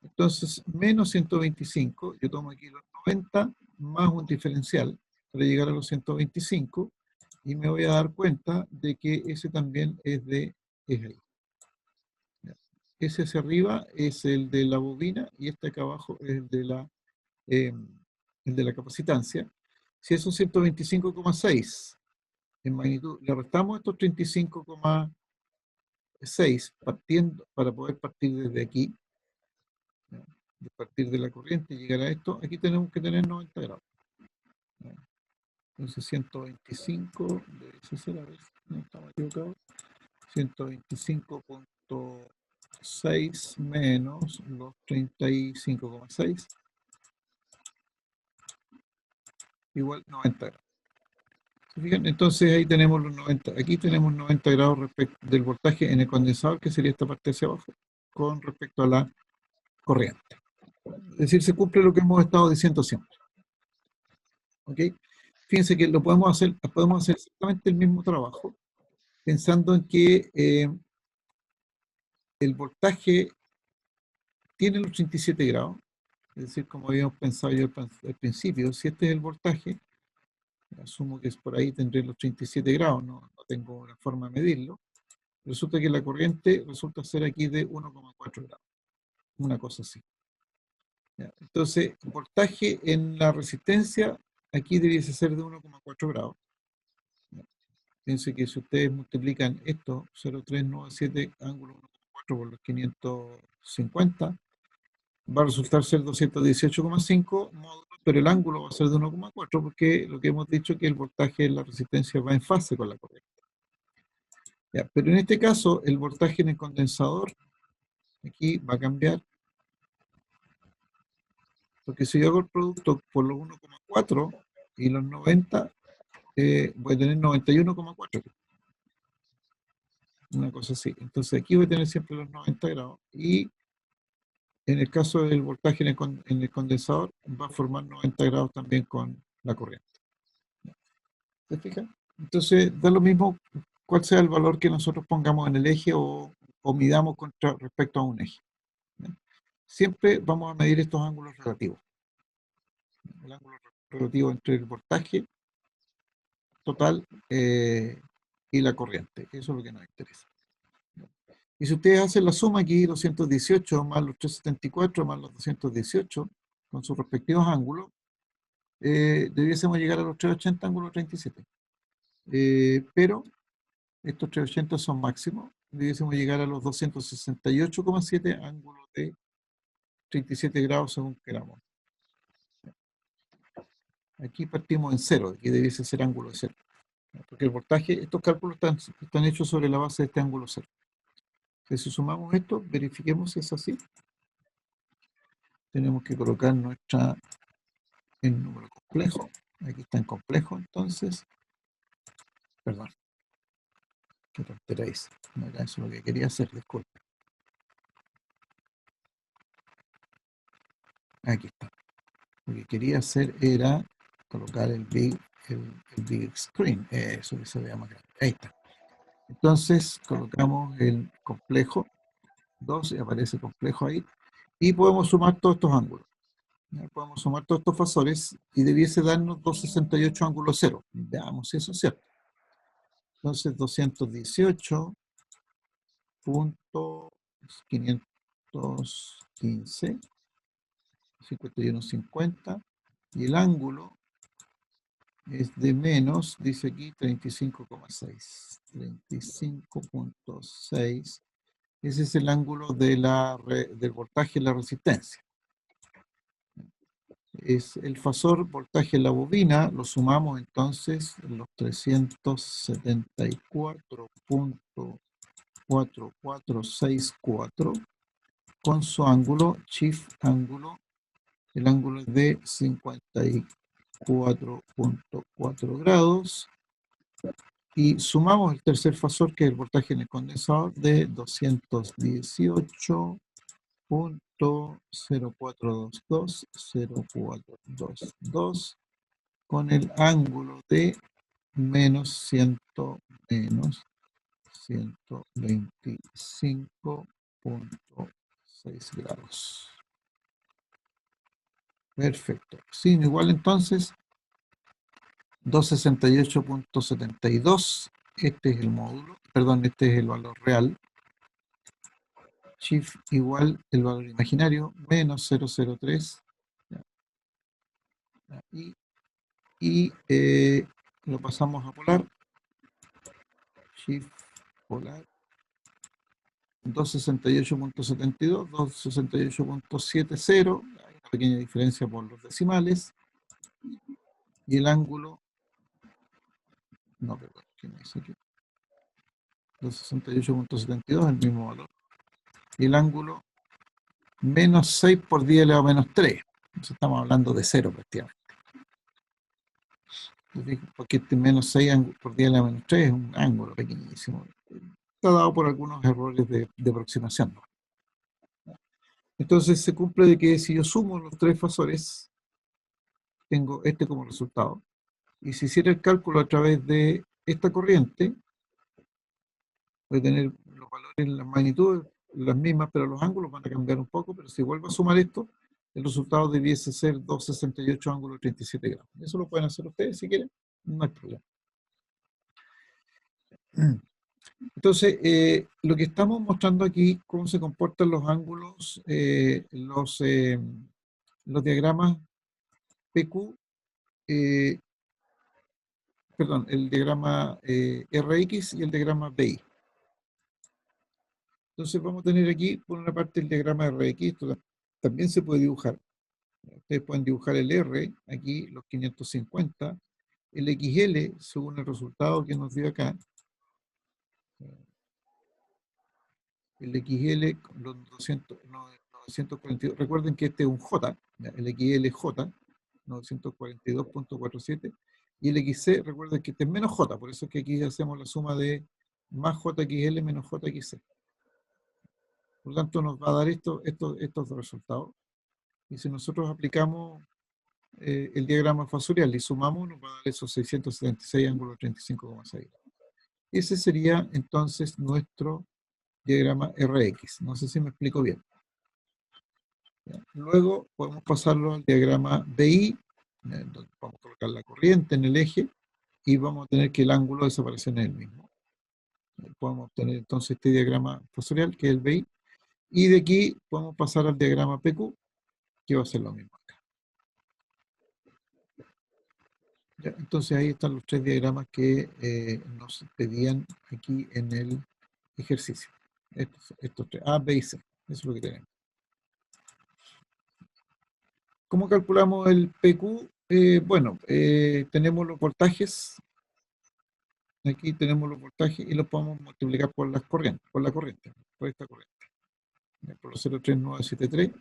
Entonces, menos 125, yo tomo aquí los 90 más un diferencial para llegar a los 125 y me voy a dar cuenta de que ese también es ahí. Ese hacia arriba es el de la bobina y este acá abajo es eh, el de la capacitancia. Si esos 125,6 en magnitud, le restamos estos 35,6 partiendo, para poder partir desde aquí, ¿ya? De partir de la corriente y llegar a esto, aquí tenemos que tener 90 grados. ¿Ya? Entonces 125, debe ser, a ver, no estamos equivocados, 125,6 menos los 35,6 igual 90 grados. ¿Se fijan? Entonces ahí tenemos los 90, aquí tenemos 90 grados respecto del voltaje en el condensador, que sería esta parte hacia abajo, con respecto a la corriente. Es decir, se cumple lo que hemos estado diciendo siempre. ¿Ok? Fíjense que podemos hacer exactamente el mismo trabajo, pensando en que el voltaje tiene los 37 grados, es decir, como habíamos pensado yo al principio, si este es el voltaje, asumo que es por ahí, tendré los 37 grados, no tengo una forma de medirlo. Resulta que la corriente resulta ser aquí de 1,4 grados, una cosa así. ¿Ya? Entonces, el voltaje en la resistencia aquí debiese ser de 1,4 grados. ¿Ya? Piense que si ustedes multiplican esto, 0,397 ángulo 1,4 por los 550, va a resultar ser 218,5 módulos, pero el ángulo va a ser de 1,4 porque lo que hemos dicho es que el voltaje en la resistencia va en fase con la corriente. ¿Ya? Pero en este caso, el voltaje en el condensador aquí va a cambiar, porque si yo hago el producto por los 1,4 y los 90, voy a tener 91,4, una cosa así. Entonces aquí voy a tener siempre los 90 grados y en el caso del voltaje en el condensador va a formar 90 grados también con la corriente. ¿Se fijan? Entonces da lo mismo cuál sea el valor que nosotros pongamos en el eje o midamos respecto a un eje. ¿Ya? Siempre vamos a medir estos ángulos relativos. El ángulo relativo entre el voltaje total y la corriente. Eso es lo que nos interesa. Y si ustedes hacen la suma aquí, 218 más los 374 más los 218, con sus respectivos ángulos, debiésemos llegar a los 380 ángulos 37. Pero estos 380 son máximos, debiésemos llegar a los 268,7 ángulos de 37 grados según queramos. Aquí partimos en cero, aquí debiese ser ángulo de cero. Porque el voltaje, estos cálculos están hechos sobre la base de este ángulo cero. Entonces, si sumamos esto, verifiquemos si es así. Tenemos que colocar el número complejo. Aquí está en complejo, entonces. Perdón. ¿Qué tontera hice? No era eso lo que quería hacer, disculpe. Aquí está. Lo que quería hacer era colocar el big screen. Eso que se vea más grande. Ahí está. Entonces, colocamos el complejo 2 y aparece complejo ahí. Y podemos sumar todos estos ángulos. Podemos sumar todos estos fasores y debiese darnos 268 ángulo cero. Veamos si eso es cierto. Entonces 218.515, 51,50 y el ángulo es de menos, dice aquí 35,6. 35,6. Ese es el ángulo del voltaje en la resistencia. Es el fasor voltaje en la bobina, lo sumamos entonces los 374.4464 con su ángulo, shift ángulo, el ángulo es de 54,4 grados, y sumamos el tercer fasor, que es el voltaje en el condensador, de 218.0422.0422 con el ángulo de menos 125,6 grados. Perfecto. Sí, igual entonces 268.72, este es el módulo, perdón, este es el valor real. Shift igual el valor imaginario, menos 0,03. Y lo pasamos a polar. Shift polar. 268.72, 268.70. Hay una pequeña diferencia por los decimales. Y el ángulo, no, perdón, ¿qué me dice aquí? 268.72, el mismo valor. Y el ángulo, menos 6 por 10 elevado a menos 3. Entonces estamos hablando de 0 prácticamente. Porque este menos 6 por 10 elevado a menos 3 es un ángulo pequeñísimo. Está dado por algunos errores de aproximación. Entonces se cumple de que si yo sumo los tres fasores, tengo este como resultado. Y si hiciera el cálculo a través de esta corriente, voy a tener los valores, las magnitudes, las mismas, pero los ángulos van a cambiar un poco. Pero si vuelvo a sumar esto, el resultado debiese ser 268 ángulos 37 grados. Eso lo pueden hacer ustedes si quieren, no hay problema. Entonces, lo que estamos mostrando aquí, cómo se comportan los ángulos, los diagramas PQ, perdón, el diagrama RX y el diagrama BI. Entonces vamos a tener aquí, por una parte, el diagrama RX, esto también se puede dibujar. Ustedes pueden dibujar el R, aquí los 550, el XL, según el resultado que nos dio acá, el XL, los 942, recuerden que este es un J, el XL es J, 942.47, y el XC, recuerden que este es menos J, por eso es que aquí hacemos la suma de más JXL menos JXC. Por lo tanto, nos va a dar estos dos resultados. Y si nosotros aplicamos el diagrama fasorial y sumamos, nos va a dar esos 676 ángulos 35,6. Ese sería entonces nuestro diagrama RX. No sé si me explico bien. Luego podemos pasarlo al diagrama BI. Vamos a colocar la corriente en el eje y vamos a tener que el ángulo desaparece en el mismo. Podemos obtener entonces este diagrama fasorial, que es el BI, y de aquí podemos pasar al diagrama PQ, que va a ser lo mismo acá. ¿Ya? Entonces ahí están los tres diagramas que nos pedían aquí en el ejercicio. Estos tres, A, B y C. Eso es lo que tenemos. ¿Cómo calculamos el PQ? Bueno, tenemos los voltajes. Aquí tenemos los voltajes y los podemos multiplicar por las corrientes, por la corriente, por esta corriente, por los 0,3973.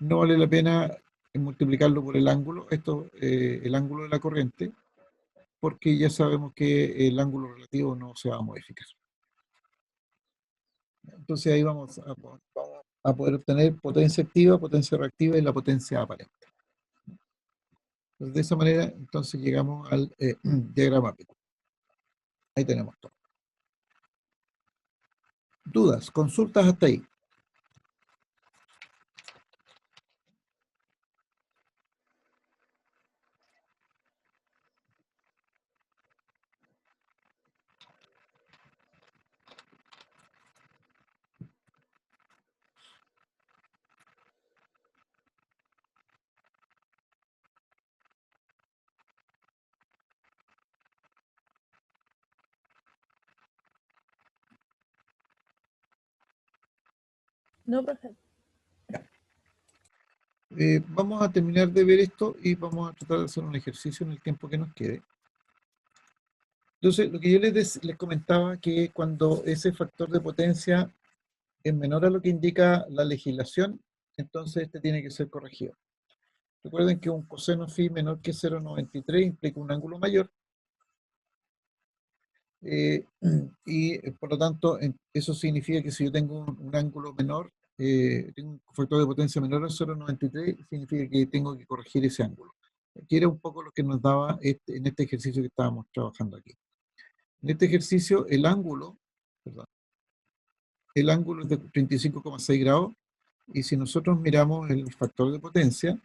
No vale la pena multiplicarlo por el ángulo, el ángulo de la corriente, porque ya sabemos que el ángulo relativo no se va a modificar. Entonces ahí vamos a poder obtener potencia activa, potencia reactiva y la potencia aparente. Entonces, de esa manera, entonces llegamos al diagrama PQ. Ahí tenemos todo. ¿Dudas? ¿Consultas hasta ahí? No, profe. Vamos a terminar de ver esto y vamos a tratar de hacer un ejercicio en el tiempo que nos quede. Entonces, lo que yo les comentaba, que cuando ese factor de potencia es menor a lo que indica la legislación, entonces este tiene que ser corregido. Recuerden que un coseno phi menor que 0,93 implica un ángulo mayor, y por lo tanto eso significa que si yo tengo un ángulo menor, tengo un factor de potencia menor a 0,93, significa que tengo que corregir ese ángulo, que era un poco lo que nos daba en este ejercicio que estábamos trabajando aquí. En este ejercicio perdón, el ángulo es de 35,6 grados, y si nosotros miramos el factor de potencia,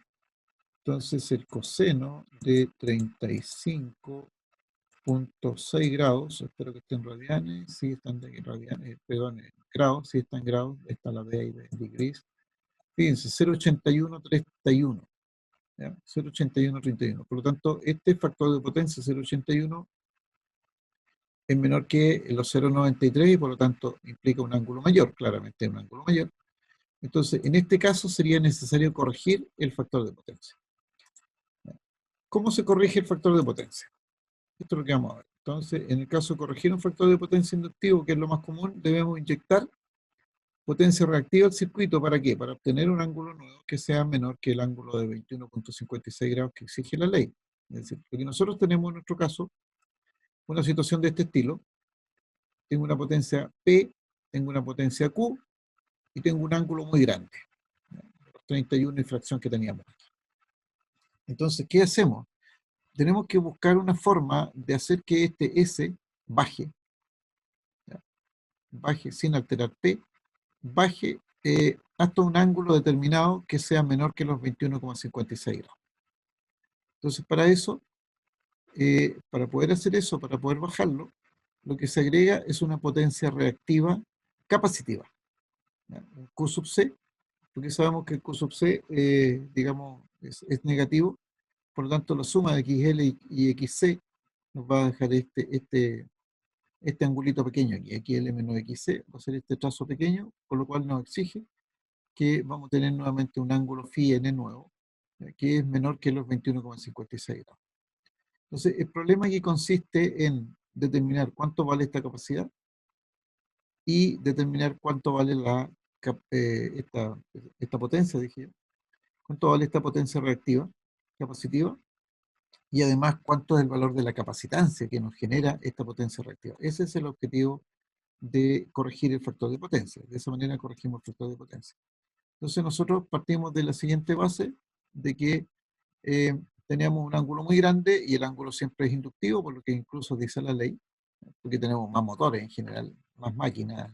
entonces el coseno de 35,6 grados, espero que estén radianes, sí están de radianes, perdón, grados, sí están grados, está la D ahí de degrees. Fíjense, 0,8131, ¿ya? 0,8131. Por lo tanto, este factor de potencia 0,81 es menor que los 0,93 y por lo tanto implica un ángulo mayor, claramente un ángulo mayor. Entonces, en este caso sería necesario corregir el factor de potencia. ¿Cómo se corrige el factor de potencia? Esto es lo que vamos a ver. Entonces, en el caso de corregir un factor de potencia inductivo, que es lo más común, debemos inyectar potencia reactiva al circuito. ¿Para qué? Para obtener un ángulo nuevo que sea menor que el ángulo de 21,56 grados que exige la ley. Es decir, porque nosotros tenemos en nuestro caso una situación de este estilo. Tengo una potencia P, tengo una potencia Q y tengo un ángulo muy grande. 31 y fracción que teníamos aquí. Entonces, ¿qué hacemos? Tenemos que buscar una forma de hacer que este S baje, ¿ya? Baje sin alterar P, baje hasta un ángulo determinado que sea menor que los 21,56 grados. Entonces, para eso, para poder hacer eso, para poder bajarlo, lo que se agrega es una potencia reactiva capacitiva, ¿ya? Un Q sub C, porque sabemos que el Q sub C, digamos, es negativo, por lo tanto la suma de XL y XC nos va a dejar este angulito pequeño aquí, XL menos XC, va a ser este trazo pequeño, por lo cual nos exige que vamos a tener nuevamente un ángulo phi n nuevo, que es menor que los 21,56 grados. Entonces, el problema aquí consiste en determinar cuánto vale esta capacidad y determinar cuánto vale esta potencia, dije yo, cuánto vale esta potencia reactiva, capacitiva, y además cuánto es el valor de la capacitancia que nos genera esta potencia reactiva. Ese es el objetivo de corregir el factor de potencia. De esa manera corregimos el factor de potencia. Entonces nosotros partimos de la siguiente base, de que teníamos un ángulo muy grande y el ángulo siempre es inductivo, por lo que incluso dice la ley, porque tenemos más motores en general, más máquinas,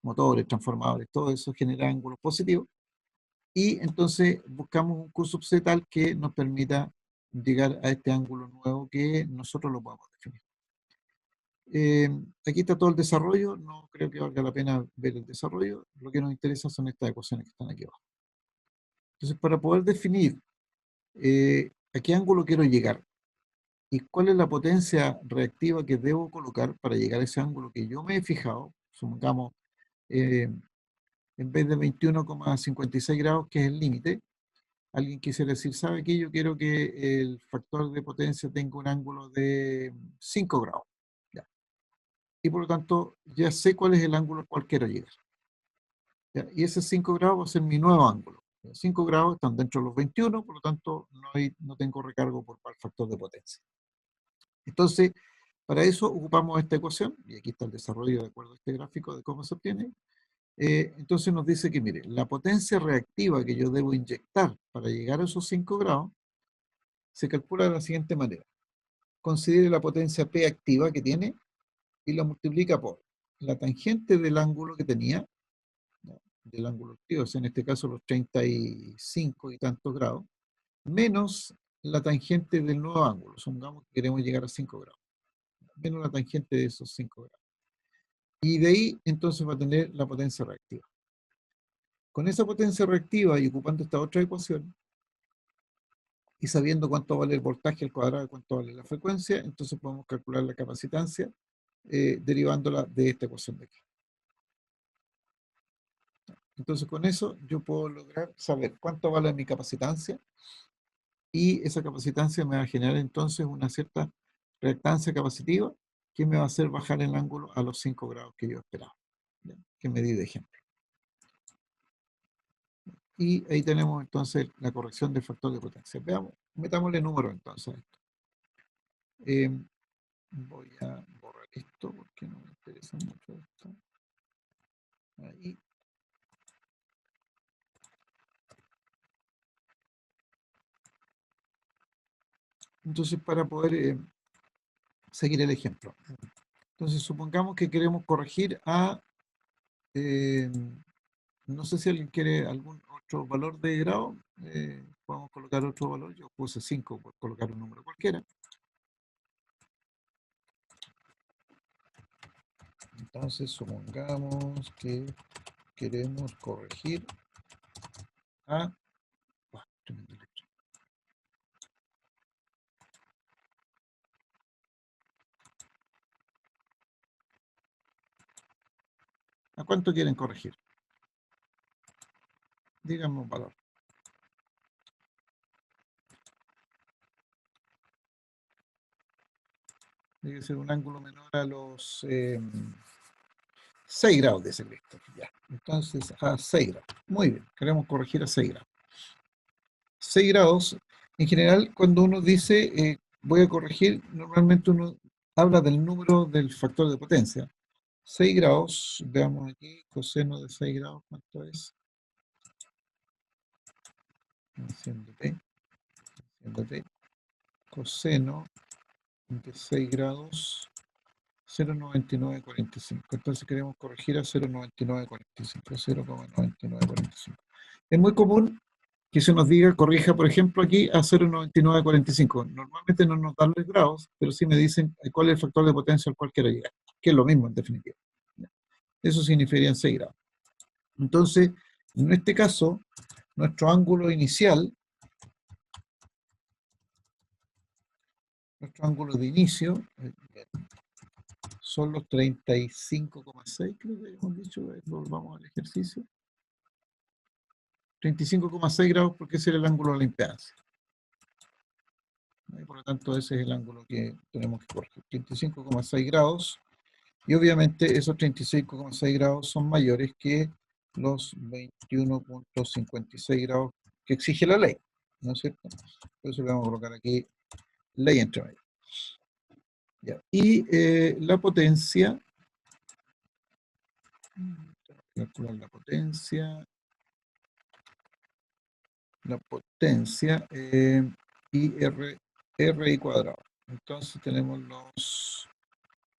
motores, transformadores, todo eso genera ángulos positivos. Y entonces buscamos un Q sub C tal que nos permita llegar a este ángulo nuevo que nosotros lo podemos definir. Aquí está todo el desarrollo, no creo que valga la pena ver el desarrollo, lo que nos interesa son estas ecuaciones que están aquí abajo. Entonces, para poder definir a qué ángulo quiero llegar y cuál es la potencia reactiva que debo colocar para llegar a ese ángulo que yo me he fijado, supongamos, en vez de 21,56 grados, que es el límite, alguien quisiera decir, ¿sabe qué? Yo quiero que el factor de potencia tenga un ángulo de 5 grados. Ya. Y por lo tanto, ya sé cuál es el ángulo al cual quiero llegar. ¿Ya? Y ese 5 grados va a ser mi nuevo ángulo. 5 grados están dentro de los 21, por lo tanto, no tengo recargo por el factor de potencia. Entonces, para eso ocupamos esta ecuación, y aquí está el desarrollo de acuerdo a este gráfico de cómo se obtiene. Entonces nos dice que, mire, la potencia reactiva que yo debo inyectar para llegar a esos 5 grados se calcula de la siguiente manera. Considere la potencia P activa que tiene y la multiplica por la tangente del ángulo que tenía, ¿no? Del ángulo activo, o sea, en este caso los 35 y tantos grados, menos la tangente del nuevo ángulo, supongamos que queremos llegar a 5 grados, menos la tangente de esos 5 grados. Y de ahí entonces va a tener la potencia reactiva. Con esa potencia reactiva y ocupando esta otra ecuación, y sabiendo cuánto vale el voltaje al cuadrado y cuánto vale la frecuencia, entonces podemos calcular la capacitancia derivándola de esta ecuación de aquí. Entonces con eso yo puedo lograr saber cuánto vale mi capacitancia y esa capacitancia me va a generar entonces una cierta reactancia capacitiva que me va a hacer bajar el ángulo a los 5 grados que yo esperaba, ¿ya? Que me di de ejemplo. Y ahí tenemos entonces la corrección del factor de potencia. Veamos, metámosle número entonces a esto. Voy a borrar esto porque no me interesa mucho esto. Ahí. Entonces, para poder seguir el ejemplo. Entonces, supongamos que queremos corregir a, no sé si alguien quiere algún otro valor de grado, podemos colocar otro valor, yo puse 5 por colocar un número cualquiera. Entonces, supongamos que queremos corregir a... tremendo letra. ¿A cuánto quieren corregir? Díganme un valor. Debe ser un ángulo menor a los 6 grados de ese vector. Ya. Entonces, a 6 grados. Muy bien, queremos corregir a 6 grados. 6 grados, en general, cuando uno dice voy a corregir, normalmente uno habla del número del factor de potencia. 6 grados, veamos aquí, coseno de 6 grados, ¿cuánto es? Haciéndote, coseno de 6 grados, 0,9945. Entonces queremos corregir a 0,9945, 0,9945. Es muy común que se nos diga, corrija, por ejemplo, aquí a 0,9945. Normalmente no nos dan los grados, pero sí me dicen cuál es el factor de potencia al cual quiero llegar, que es lo mismo en definitiva. Eso significaría 6 grados. Entonces, en este caso, nuestro ángulo inicial, nuestro ángulo de inicio, son los 35,6, creo que hemos dicho, volvamos al ejercicio. 35,6 grados porque ese es el ángulo de la impedancia. Y por lo tanto, ese es el ángulo que tenemos que corregir. 35,6 grados. Y obviamente esos 35,6 grados son mayores que los 21,56 grados que exige la ley. ¿No es cierto? Por eso le vamos a colocar aquí ley entre medio. Ya. Y la potencia, calcular la potencia y R cuadrado. Entonces tenemos los,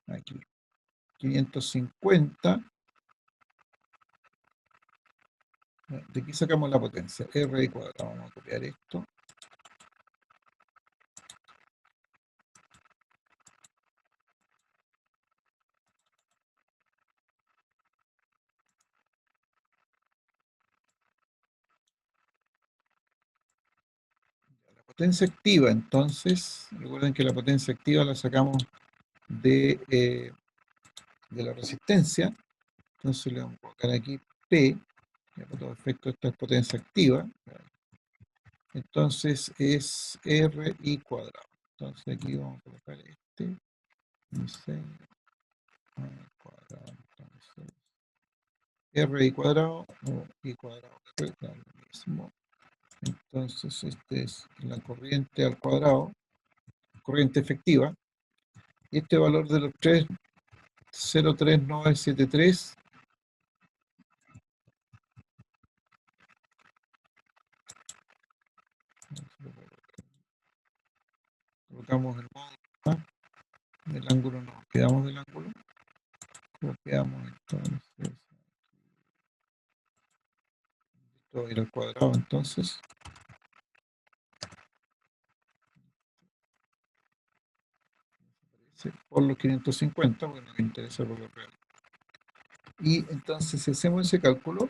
aquí, 550. De aquí sacamos la potencia, R cuadrado. Vamos a copiar esto. potencia activa, entonces, recuerden que la potencia activa la sacamos de la resistencia, entonces le vamos a colocar aquí P, ya por todo efecto esta es potencia activa, entonces es RI cuadrado. Entonces aquí vamos a colocar diseño al cuadrado, entonces RI cuadrado o I cuadrado, da lo mismo. Entonces este es la corriente al cuadrado, corriente efectiva, y este valor de los 3,03973 colocamos el módulo A, del ángulo nos quedamos del ángulo, copiamos entonces, esto va a ir al cuadrado entonces, por los 550, porque nos interesa por lo real. Y entonces si hacemos ese cálculo,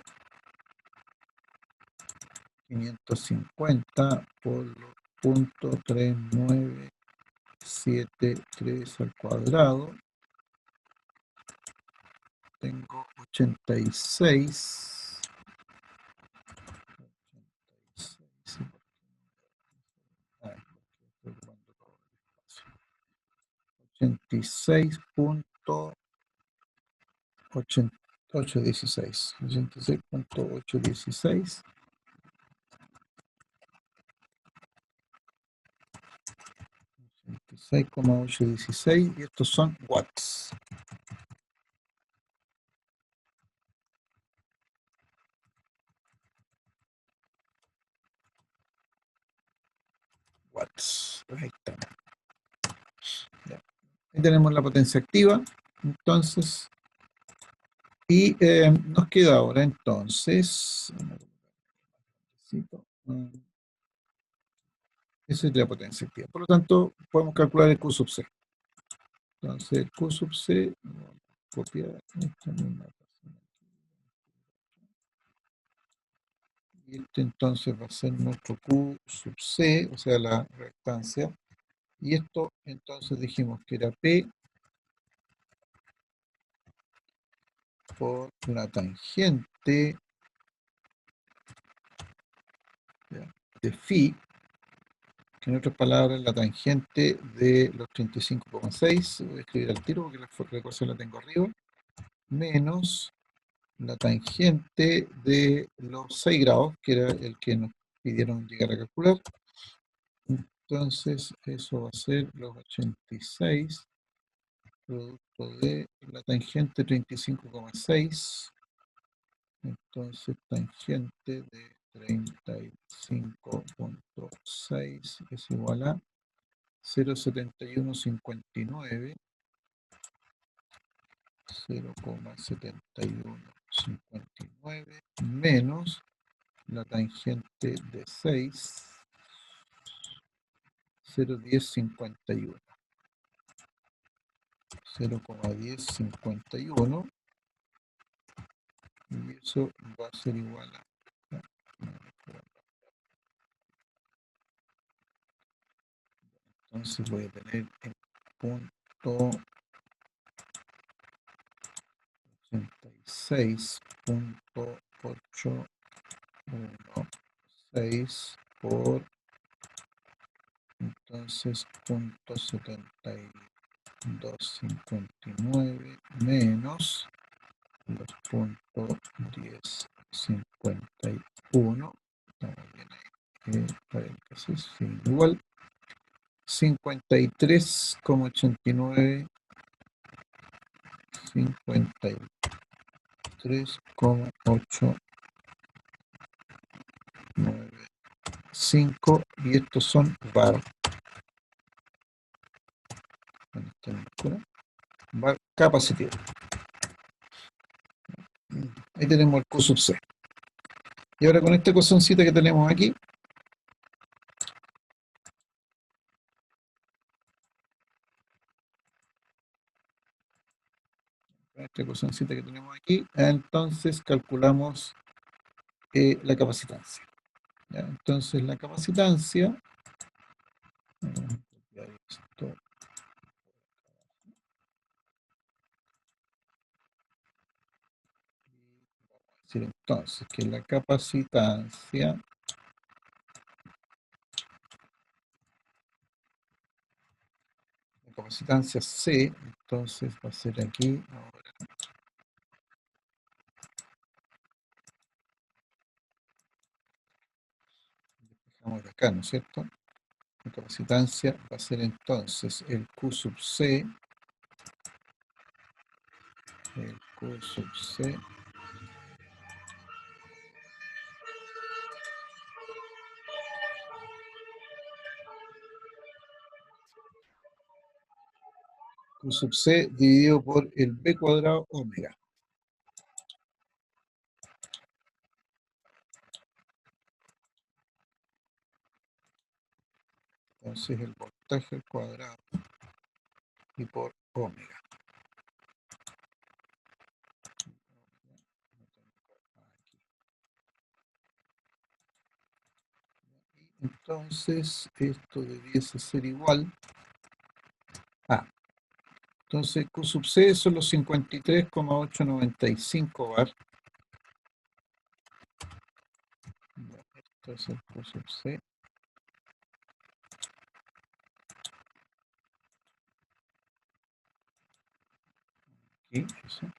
550 por los 0,3973 al cuadrado, tengo 86, 86.816, 86.816, 86,816, y estos son watts. Watts, ahí está. Ya. Ahí tenemos la potencia activa, entonces, y nos queda ahora entonces, esa es la potencia activa. Por lo tanto, podemos calcular el Q sub C. Entonces, el Q sub C, vamos a copiar esta misma página. Y este entonces va a ser nuestro Q sub C, o sea, la reactancia. Y esto entonces dijimos que era P por la tangente de phi, que en otras palabras la tangente de los 35,6, voy a escribir al tiro porque la ecuación la tengo arriba, menos la tangente de los 6 grados, que era el que nos pidieron llegar a calcular. Entonces eso va a ser los 86 producto de la tangente 35,6, entonces tangente de 35,6 es igual a 0,7159, 0,7159 menos la tangente de 6, 0,1051, 0,1051, y eso va a ser igual a, entonces voy a tener en punto 86.816 por entonces punto 7259 menos los puntos 1051, estamos bien ahí, paréntesis, sin igual 53,89, 53,895, y estos son bar. Bar capacitivo. Ahí tenemos el Q sub C. Y ahora con esta ecuacióncita que tenemos aquí, entonces calculamos la capacitancia. ¿Ya? Entonces la capacitancia decir entonces que la capacitancia C, entonces va a ser aquí, ahora despejamos de acá, ¿no es cierto? La capacitancia va a ser entonces el Q sub C, el Q sub C, Q sub C dividido por el B cuadrado omega. Entonces el voltaje al cuadrado y por omega. Entonces esto debiese ser igual a, entonces Q sub C son los 53,895 bar. Esto es el Q sub C. Aquí, eso.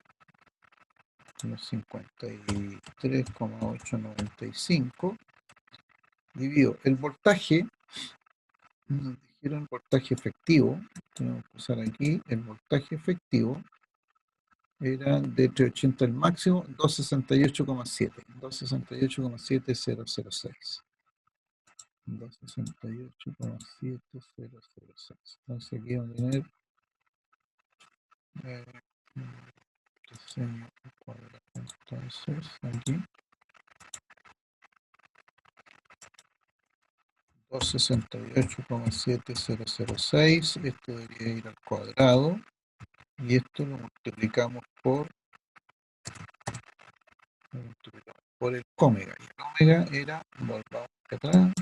Los 53,895 dividido el voltaje, nos dijeron voltaje efectivo, tenemos que usar aquí el voltaje efectivo, era de 380 el máximo, 268,7, 268,7006. 268,7006. Entonces aquí vamos a tener diseño cuadrado. Entonces aquí 268,7006. Esto debería ir al cuadrado y esto lo multiplicamos por el omega. Y el omega era, volvamos atrás,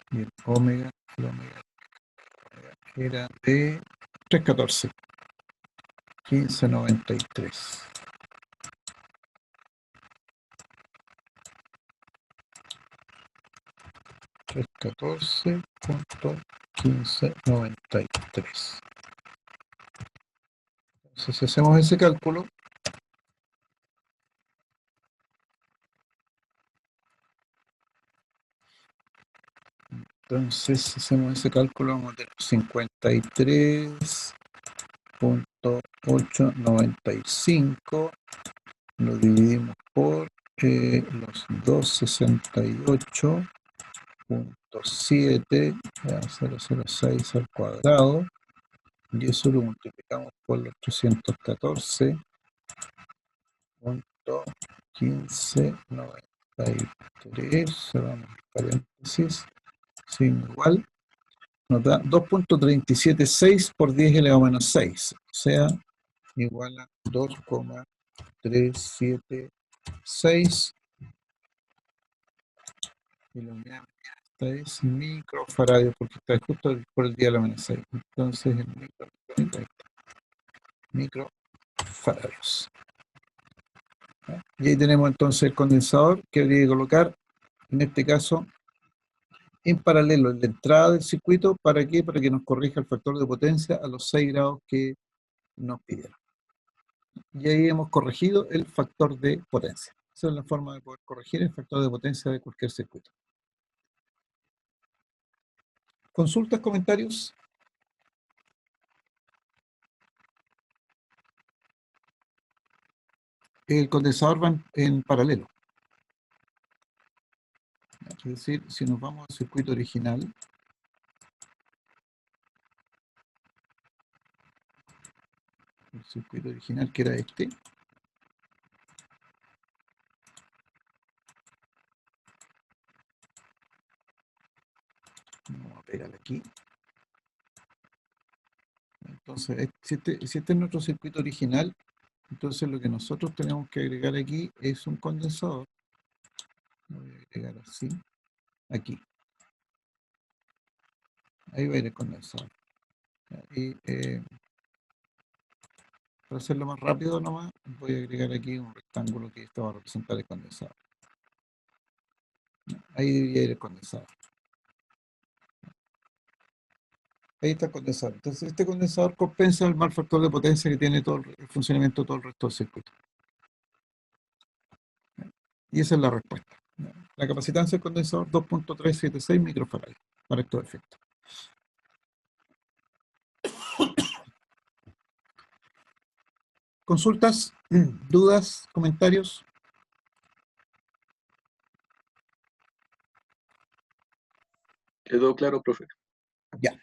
y el omega era de 314, 1593. 314.1593. Entonces, si hacemos ese cálculo, vamos a tener 53.895, lo dividimos por los 268.7, 006 al cuadrado, y eso lo multiplicamos por los 314.1593, cerramos el paréntesis, sin igual, nos da 2.376 por 10 elevado a menos 6, o sea, igual a 2,376, y la unidad esta es microfaradio, porque está justo por el día de la menos 6, entonces el microfaradios. Y ahí tenemos entonces el condensador que habría que colocar, en este caso, en paralelo en la entrada del circuito. ¿Para qué? Para que nos corrija el factor de potencia a los 6 grados que nos pidieron. Y ahí hemos corregido el factor de potencia. Esa es la forma de poder corregir el factor de potencia de cualquier circuito. ¿Consultas, comentarios? El condensador va en paralelo. Es decir, si nos vamos al circuito original, el circuito original que era este, vamos a pegar aquí. Entonces, si este es nuestro circuito original, entonces lo que nosotros tenemos que agregar aquí es un condensador. Lo voy a agregar así, aquí. Ahí va a ir el condensador. Y para hacerlo más rápido nomás, voy a agregar aquí un rectángulo que esto va a representar el condensador. Ahí debería ir el condensador. Ahí está el condensador. Entonces este condensador compensa el mal factor de potencia que tiene todo el funcionamiento de todo el resto del circuito. Y esa es la respuesta. La capacitancia del condensador 2.376 microfarads para estos efectos. ¿Consultas? ¿Dudas? ¿Comentarios? Quedó claro, profe. Ya.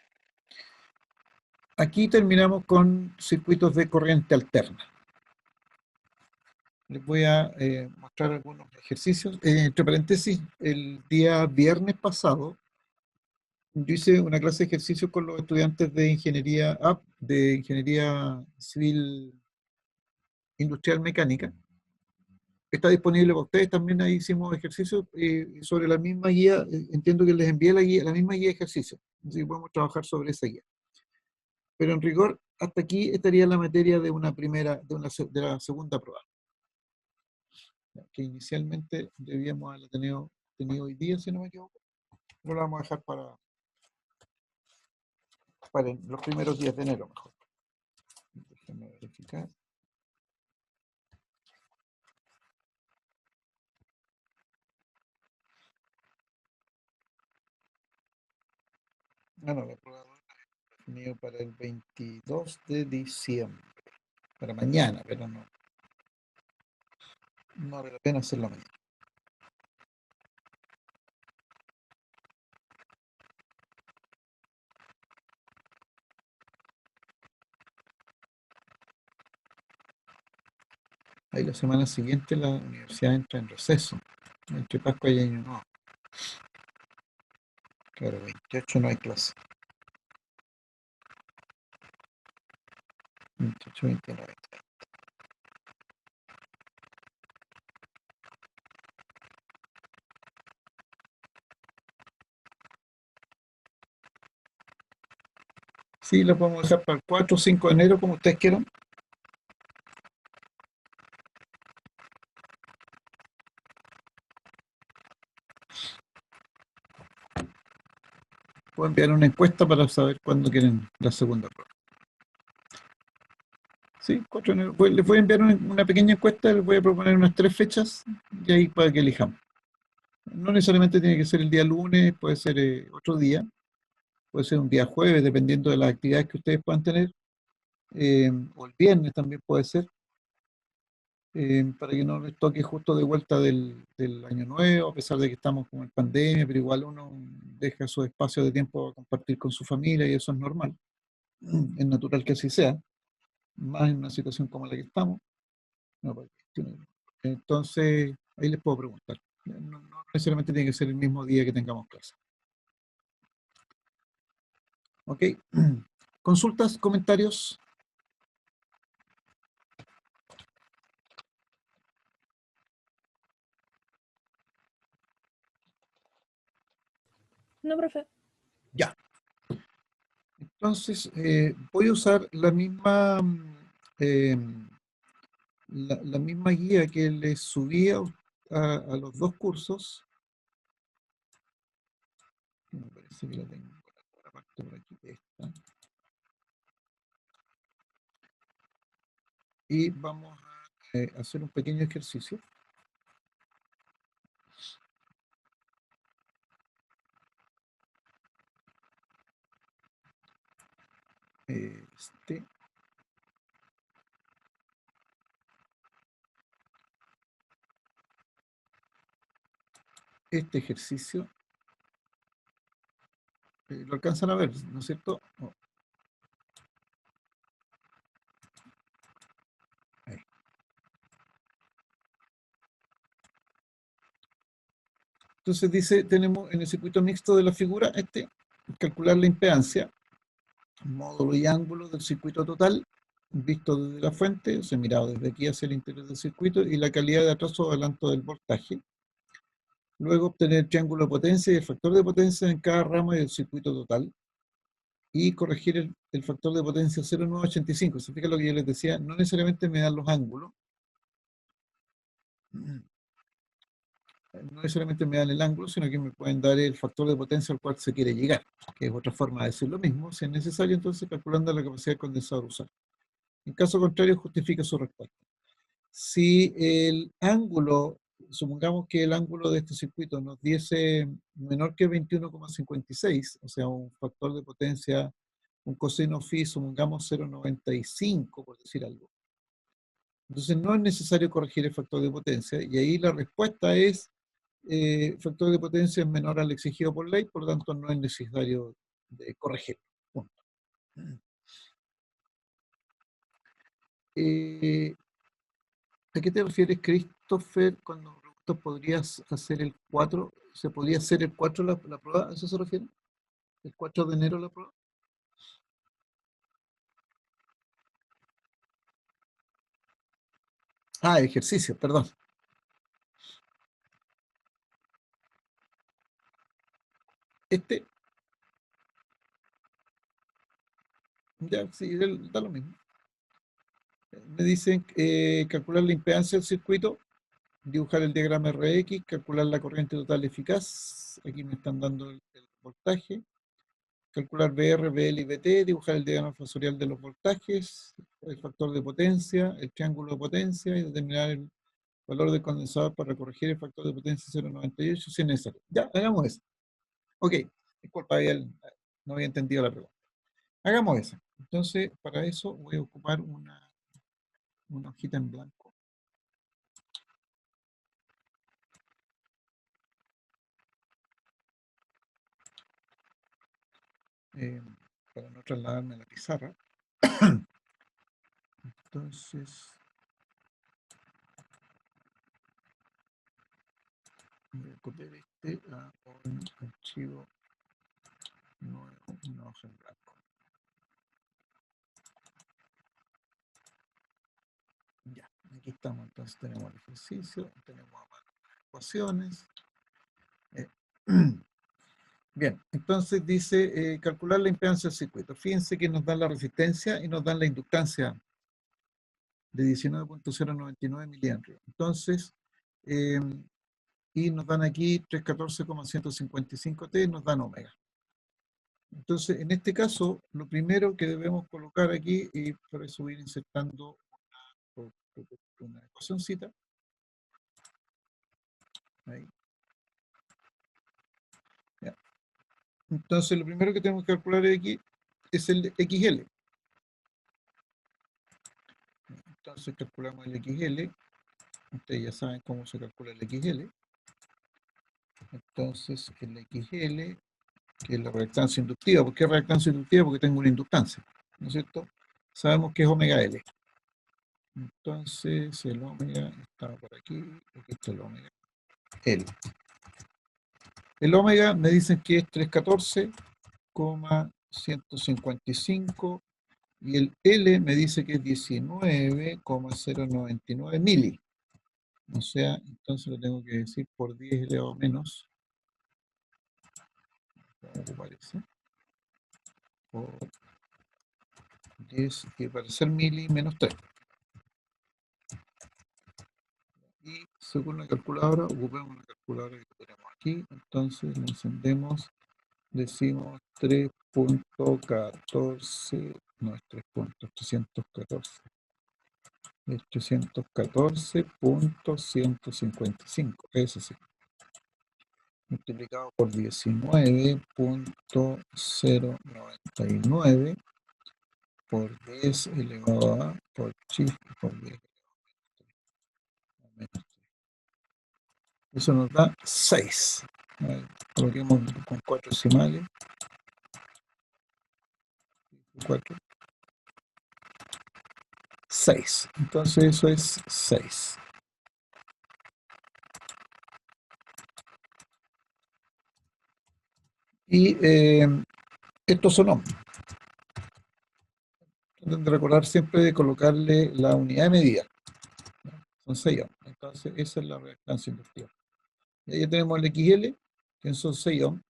Aquí terminamos con circuitos de corriente alterna. Les voy a mostrar algunos ejercicios. Entre paréntesis, el día viernes pasado, yo hice una clase de ejercicios con los estudiantes de ingeniería civil industrial mecánica. Está disponible para ustedes. También ahí hicimos ejercicios sobre la misma guía. Entiendo que les envié la misma guía de ejercicios. Así que podemos trabajar sobre esa guía. Pero en rigor, hasta aquí estaría la materia de de la segunda prueba, que inicialmente debíamos haberla tenido hoy día, si no me equivoco, pero la vamos a dejar para los primeros días de enero, mejor. Déjenme verificar. No, la prueba la he definido para el 22 de diciembre, para mañana, pero no vale la pena hacerlo mañana. Ahí la semana siguiente la universidad entra en receso, entre Pascua y Año Nuevo. Claro, 28 no hay clase. 28, 29. Sí, lo podemos dejar para el 4 o 5 de enero, como ustedes quieran. Puedo enviar una encuesta para saber cuándo quieren la segunda prueba. Sí, 4 de enero. Les voy a enviar una pequeña encuesta, les voy a proponer unas 3 fechas y ahí para que elijamos. No necesariamente tiene que ser el día lunes, puede ser otro día, puede ser un día jueves, dependiendo de las actividades que ustedes puedan tener, o el viernes también puede ser, para que no les toque justo de vuelta del año nuevo, a pesar de que estamos con pandemia, pero igual uno deja su espacio de tiempo a compartir con su familia y eso es normal, es natural que así sea, más en una situación como la que estamos. No, entonces, ahí les puedo preguntar. No necesariamente tiene que ser el mismo día que tengamos clase. ¿Ok? ¿Consultas, comentarios? No, profe. Ya. Entonces, voy a usar la misma, la misma guía que les subí a los dos cursos. Me parece que la tengo por aparte por aquí. Esta. Y vamos a hacer un pequeño ejercicio. Este ejercicio, lo alcanzan a ver, ¿no es cierto? Oh. Ahí. Entonces dice, tenemos en el circuito mixto de la figura, calcular la impedancia, módulo y ángulo del circuito total, visto desde la fuente, o sea, mirado desde aquí hacia el interior del circuito, y la calidad de atraso o adelanto del voltaje. Luego obtener el triángulo de potencia y el factor de potencia en cada ramo del circuito total. y corregir el factor de potencia 0,985. ¿Se fija lo que yo les decía? No necesariamente me dan los ángulos, no necesariamente me dan el ángulo, sino que me pueden dar el factor de potencia al cual se quiere llegar, que es otra forma de decir lo mismo. Si es necesario, entonces calculando la capacidad del condensador usar. En caso contrario, justifica su respuesta. Si el ángulo, supongamos que el ángulo de este circuito nos diese menor que 21,56, o sea, un factor de potencia, un coseno phi, supongamos 0,95, por decir algo. Entonces no es necesario corregir el factor de potencia, y ahí la respuesta es factor de potencia es menor al exigido por ley, por lo tanto no es necesario corregirlo. Punto. ¿A qué te refieres, Christopher, cuando preguntas podrías hacer el 4? ¿Se podría hacer el 4 la prueba? ¿A eso se refiere? ¿El 4 de enero la prueba? Ah, ejercicio, perdón. Este, ya, sí, da lo mismo. Me dicen calcular la impedancia del circuito, dibujar el diagrama RX, calcular la corriente total eficaz. Aquí me están dando el voltaje. Calcular VR, BL y BT, dibujar el diagrama fasorial de los voltajes, el factor de potencia, el triángulo de potencia y determinar el valor del condensador para corregir el factor de potencia 0,98 si es necesario. Ya, hagamos eso. Ok, disculpa, no había entendido la pregunta. Hagamos eso. Entonces, para eso voy a ocupar una hojita en blanco. Para no trasladarme a la pizarra. Entonces, voy a copiar este a un archivo nuevo, una hoja en blanco. Ya, aquí estamos, entonces tenemos el ejercicio, tenemos ecuaciones. Bien, entonces dice calcular la impedancia del circuito. Fíjense que nos dan la resistencia y nos dan la inductancia de 19.099 miliamperes. Entonces, y nos dan aquí 314,155 T, nos dan omega. Entonces, en este caso, lo primero que debemos colocar aquí, y por eso voy a ir insertando una ecuacióncita. Ahí. Ya. Entonces, lo primero que tenemos que calcular aquí es el XL. Entonces, calculamos el XL. Ustedes ya saben cómo se calcula el XL. Entonces, el XL, que es la reactancia inductiva. ¿Por qué reactancia inductiva? Porque tengo una inductancia, ¿no es cierto? Sabemos que es omega L. Entonces, el omega está por aquí. Aquí está el omega L. El omega me dicen que es 314,155 y el L me dice que es 19,099 mili. O sea, entonces lo tengo que decir por 10 elevado a menos. Vamos a ocupar ese. Por 10, y para ser mili menos 3. Y según la calculadora, ocupemos la calculadora que tenemos aquí. Entonces lo encendemos, decimos 3.14, no es 3.314. Es 314.155, eso sí. Multiplicado por 19.099 por 10 elevado a por chi por 10 elevado a menos 3. Eso nos da 6. Coloquemos con 4 decimales. 4. 6. Entonces eso es 6. Y estos son ohms. Traten de recordar siempre de colocarle la unidad de medida. Son 6 ohms. Entonces esa es la reactancia inductiva. Y ahí tenemos el XL, que son 6 ohms.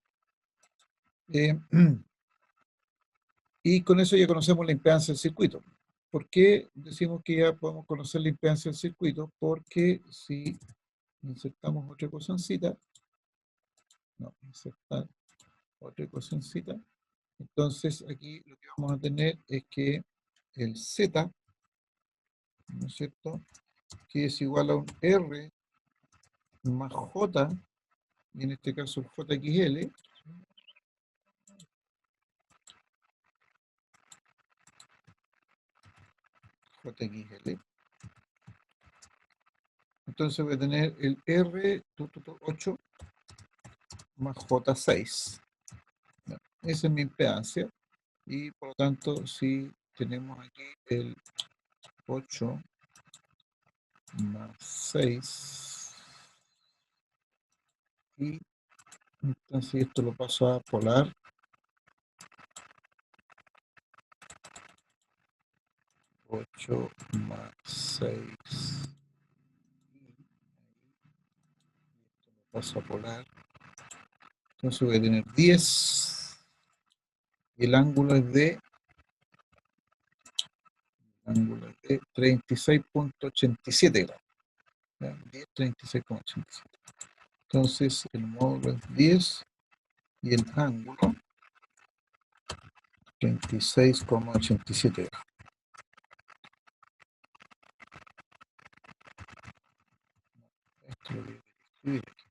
Y con eso ya conocemos la impedancia del circuito. ¿Por qué decimos que ya podemos conocer la impedancia del circuito? Porque si insertamos otra ecuacioncita, no, insertar otra ecuacioncita, entonces aquí lo que vamos a tener es que el Z, ¿no es cierto?, que es igual a un R más J, y en este caso el JXL, JXL. Entonces voy a tener el R 8 más J6. Esa es mi impedancia. Y por lo tanto, si tenemos aquí el 8 más 6, y entonces esto lo paso a polar, 8 más 6, paso a polar, entonces voy a tener 10, y el ángulo es de 36,87 grados. 10, 36,87. Entonces el módulo es 10 y el ángulo 36,87 grados. Esto lo voy a escribir aquí.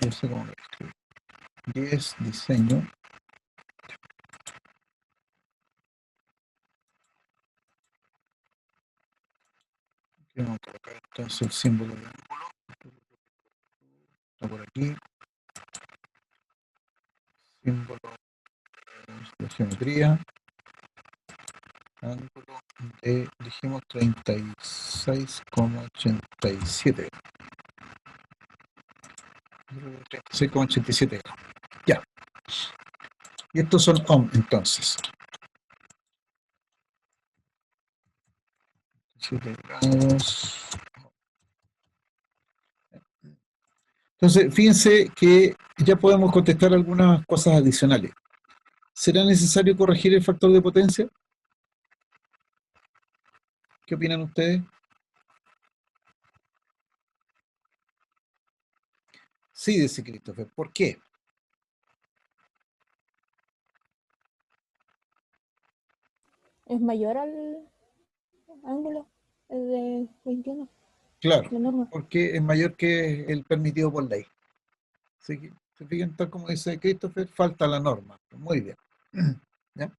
Ya sé cómo lo escribir. 10 diseño. Aquí vamos a colocar entonces el símbolo de ángulo. Está por aquí. Símbolo de geometría. Ángulo de, dijimos, 36,87 grados. 36,87 grados. Ya. Y estos son ohm, entonces. 7 grados. Entonces, fíjense que ya podemos contestar algunas cosas adicionales. ¿Será necesario corregir el factor de potencia? ¿Qué opinan ustedes? Sí, dice Christopher. ¿Por qué? Es mayor al ángulo de 21, Claro, la norma. porque es mayor que el permitido por ley. ¿Se fijan? Tal como dice Christopher, falta la norma. Muy bien. ¿Ya?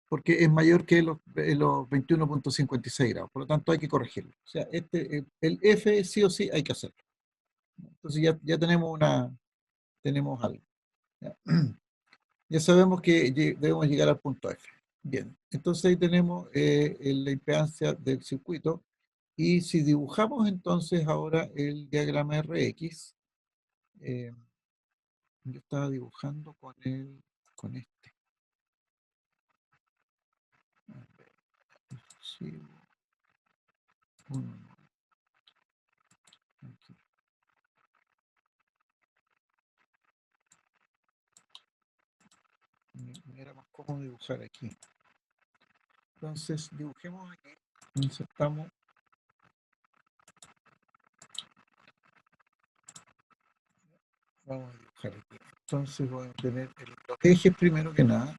Porque es mayor que los 21,56 grados. Por lo tanto, hay que corregirlo. O sea, el F sí o sí hay que hacerlo. Entonces ya tenemos algo. ¿Ya? Ya sabemos que debemos llegar al punto F. Bien, entonces ahí tenemos la impedancia del circuito. Y si dibujamos entonces ahora el diagrama RX, yo estaba dibujando con este. A ver, sí, aquí. Me era más cómodo dibujar aquí. Entonces dibujemos aquí, insertamos. Vamos a dibujar aquí. Entonces voy a tener los ejes primero que nada.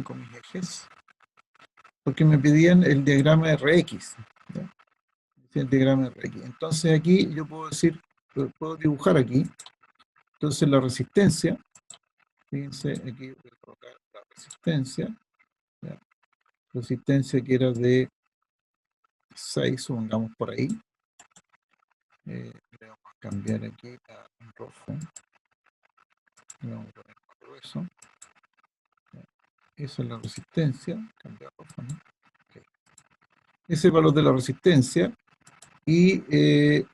Con mis ejes. Porque me pedían el diagrama RX. ¿Ya? El diagrama RX. Entonces aquí yo puedo decir, puedo dibujar aquí. Entonces la resistencia, fíjense, aquí voy a colocar la resistencia. ¿Ya? Resistencia que era de 6, supongamos por ahí. Le vamos a cambiar aquí a rojo. Le vamos a poner más grueso. Esa es la resistencia. Cambiar rojo, ¿no? Okay. Ese es el valor de la resistencia. Y es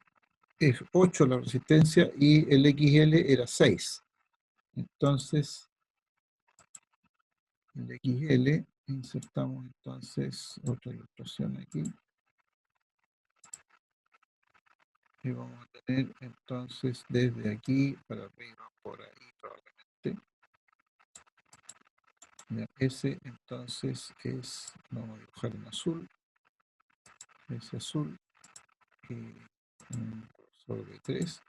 8 la resistencia y el XL era 6. Entonces, el XL, insertamos entonces otra ilustración aquí. Y vamos a tener entonces desde aquí para arriba, por ahí probablemente. Ya, ese entonces es, vamos a dibujar en azul, ese azul, y un grosor de 3.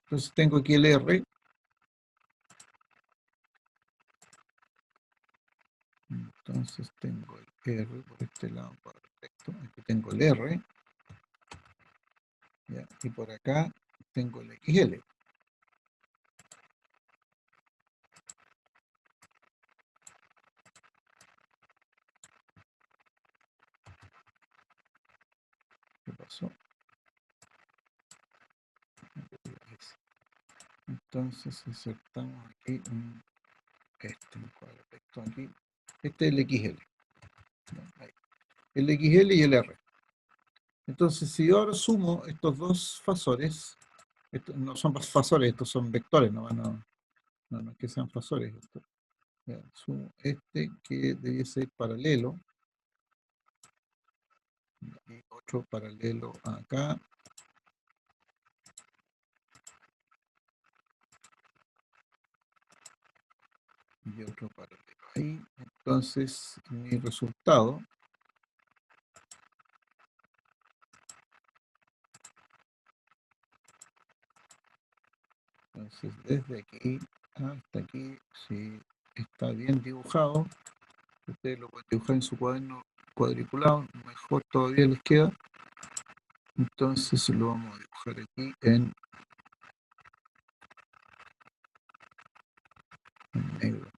Entonces tengo aquí el R. Entonces tengo el R por este lado, perfecto. Aquí tengo el R. ¿Ya? Y por acá tengo el XL. ¿Qué pasó? Entonces insertamos aquí un cuadro recto aquí. Este es el XL. ¿Ya? Ahí. El XL y el R. Entonces, si yo ahora sumo estos dos fasores, no son fasores, estos son vectores, no es que sean fasores. Ya, sumo este que debe ser paralelo, y otro paralelo acá, y otro paralelo ahí. Entonces, mi resultado, entonces desde aquí hasta aquí, si está bien dibujado, ustedes lo pueden dibujar en su cuaderno cuadriculado, mejor todavía les queda. Entonces lo vamos a dibujar aquí en negro,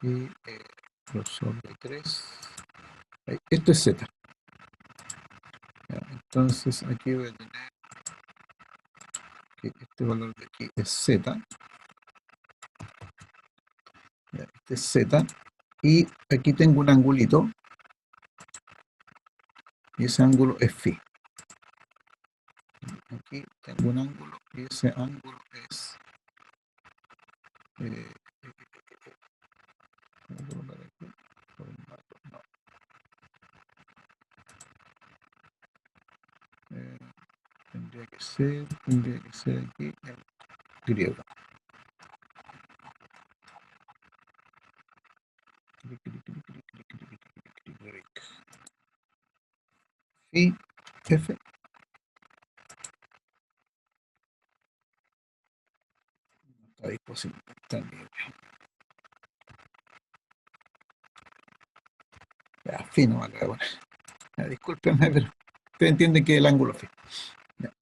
y grosor de 3. Esto es Z. Ya, entonces aquí voy a tener que este valor de aquí es Z. Ya, este es Z. Y aquí tengo un angulito. Y ese ángulo es phi. Aquí tengo un ángulo y ese ángulo es no. Tendría que ser aquí el griego. Y F. No está disponible. Ya, fino, no me lo voy a poner. Ya, discúlpenme, pero ustedes entienden que es el ángulo phi. Ya.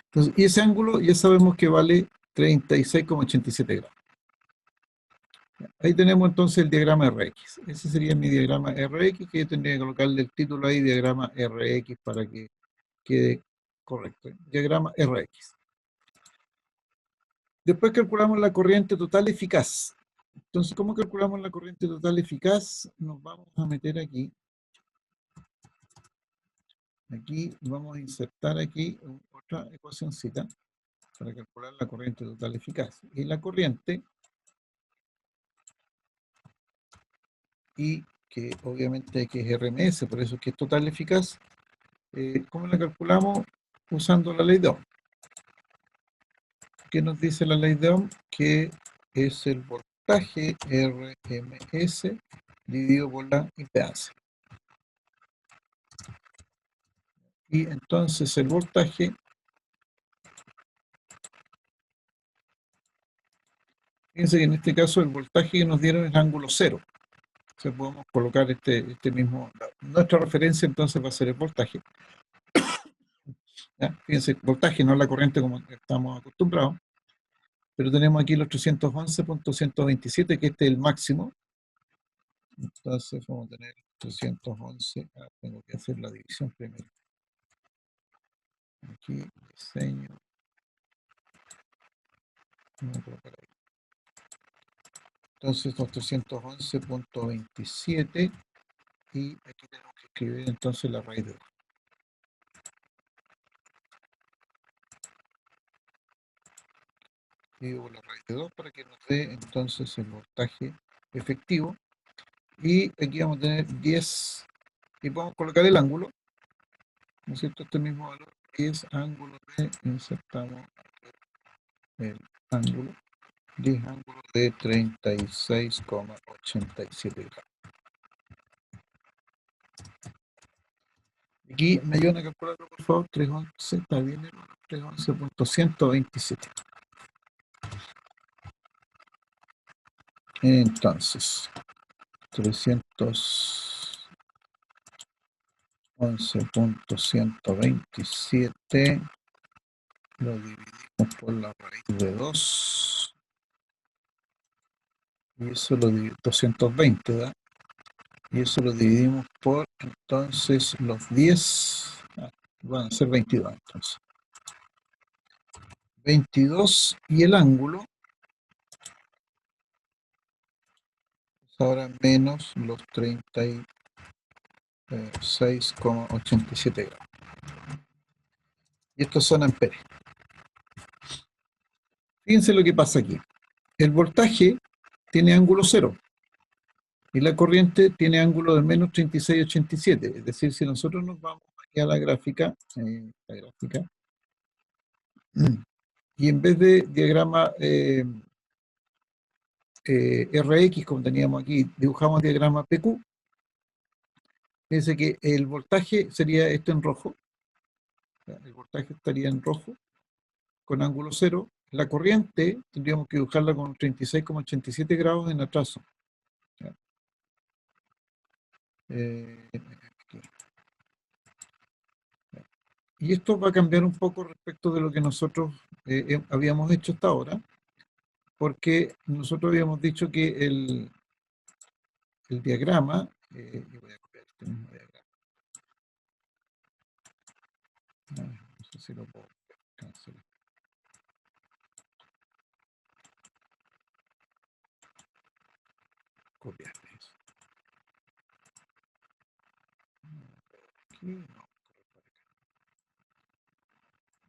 Entonces, y ese ángulo ya sabemos que vale 36,87 grados. Ahí tenemos entonces el diagrama RX. Ese sería mi diagrama RX, que yo tendría que colocarle el título ahí, diagrama RX, para que quede correcto. Diagrama RX. Después calculamos la corriente total eficaz. Entonces, ¿cómo calculamos la corriente total eficaz? Nos vamos a meter aquí. Aquí vamos a insertar aquí otra ecuacióncita para calcular la corriente total eficaz. Y la corriente, y que obviamente que es RMS, por eso es que es total eficaz, ¿cómo la calculamos? Usando la ley de Ohm. ¿Qué nos dice la ley de Ohm? Que es el voltaje RMS dividido por la impedancia. Y entonces el voltaje, fíjense que en este caso el voltaje que nos dieron es ángulo cero. Entonces podemos colocar este mismo, nuestra referencia entonces va a ser el voltaje. ¿Ya? Fíjense, voltaje, no la corriente como estamos acostumbrados, pero tenemos aquí los 311.127, que este es el máximo. Entonces vamos a tener 311, tengo que hacer la división primero. Aquí, diseño. Voy a colocar ahí. Entonces los 311.27, y aquí tenemos que escribir entonces la raíz de 2. Digo la raíz de 2 para que nos dé entonces el voltaje efectivo. Y aquí vamos a tener 10, y vamos a colocar el ángulo. ¿no es cierto? Este mismo valor es ángulo de, insertamos el ángulo, 10 ángulos de 36,87 grados. Aquí me ayudan a calcularlo, por favor. 311, está bien, hermano. 311.127. Entonces, 311.127 lo dividimos por la raíz de 2 y eso lo dividimos 220, ¿verdad? Y eso lo dividimos por entonces los 10, van a ser 22 entonces. 22 y el ángulo es ahora menos los 36,87 grados. Y estos son amperes. Fíjense lo que pasa aquí. El voltaje tiene ángulo 0 y la corriente tiene ángulo de menos 36,87. Es decir, si nosotros nos vamos aquí a la gráfica, y en vez de diagrama RX, como teníamos aquí, dibujamos diagrama PQ, fíjense que el voltaje sería esto en rojo. El voltaje estaría en rojo, con ángulo 0. La corriente tendríamos que dibujarla con 36,87 grados en atraso. Aquí. Y esto va a cambiar un poco respecto de lo que nosotros habíamos hecho hasta ahora, porque nosotros habíamos dicho que el diagrama, yo voy a copiar este mismo diagrama. No sé si lo puedo cancelar. Copiar eso. Aquí, no.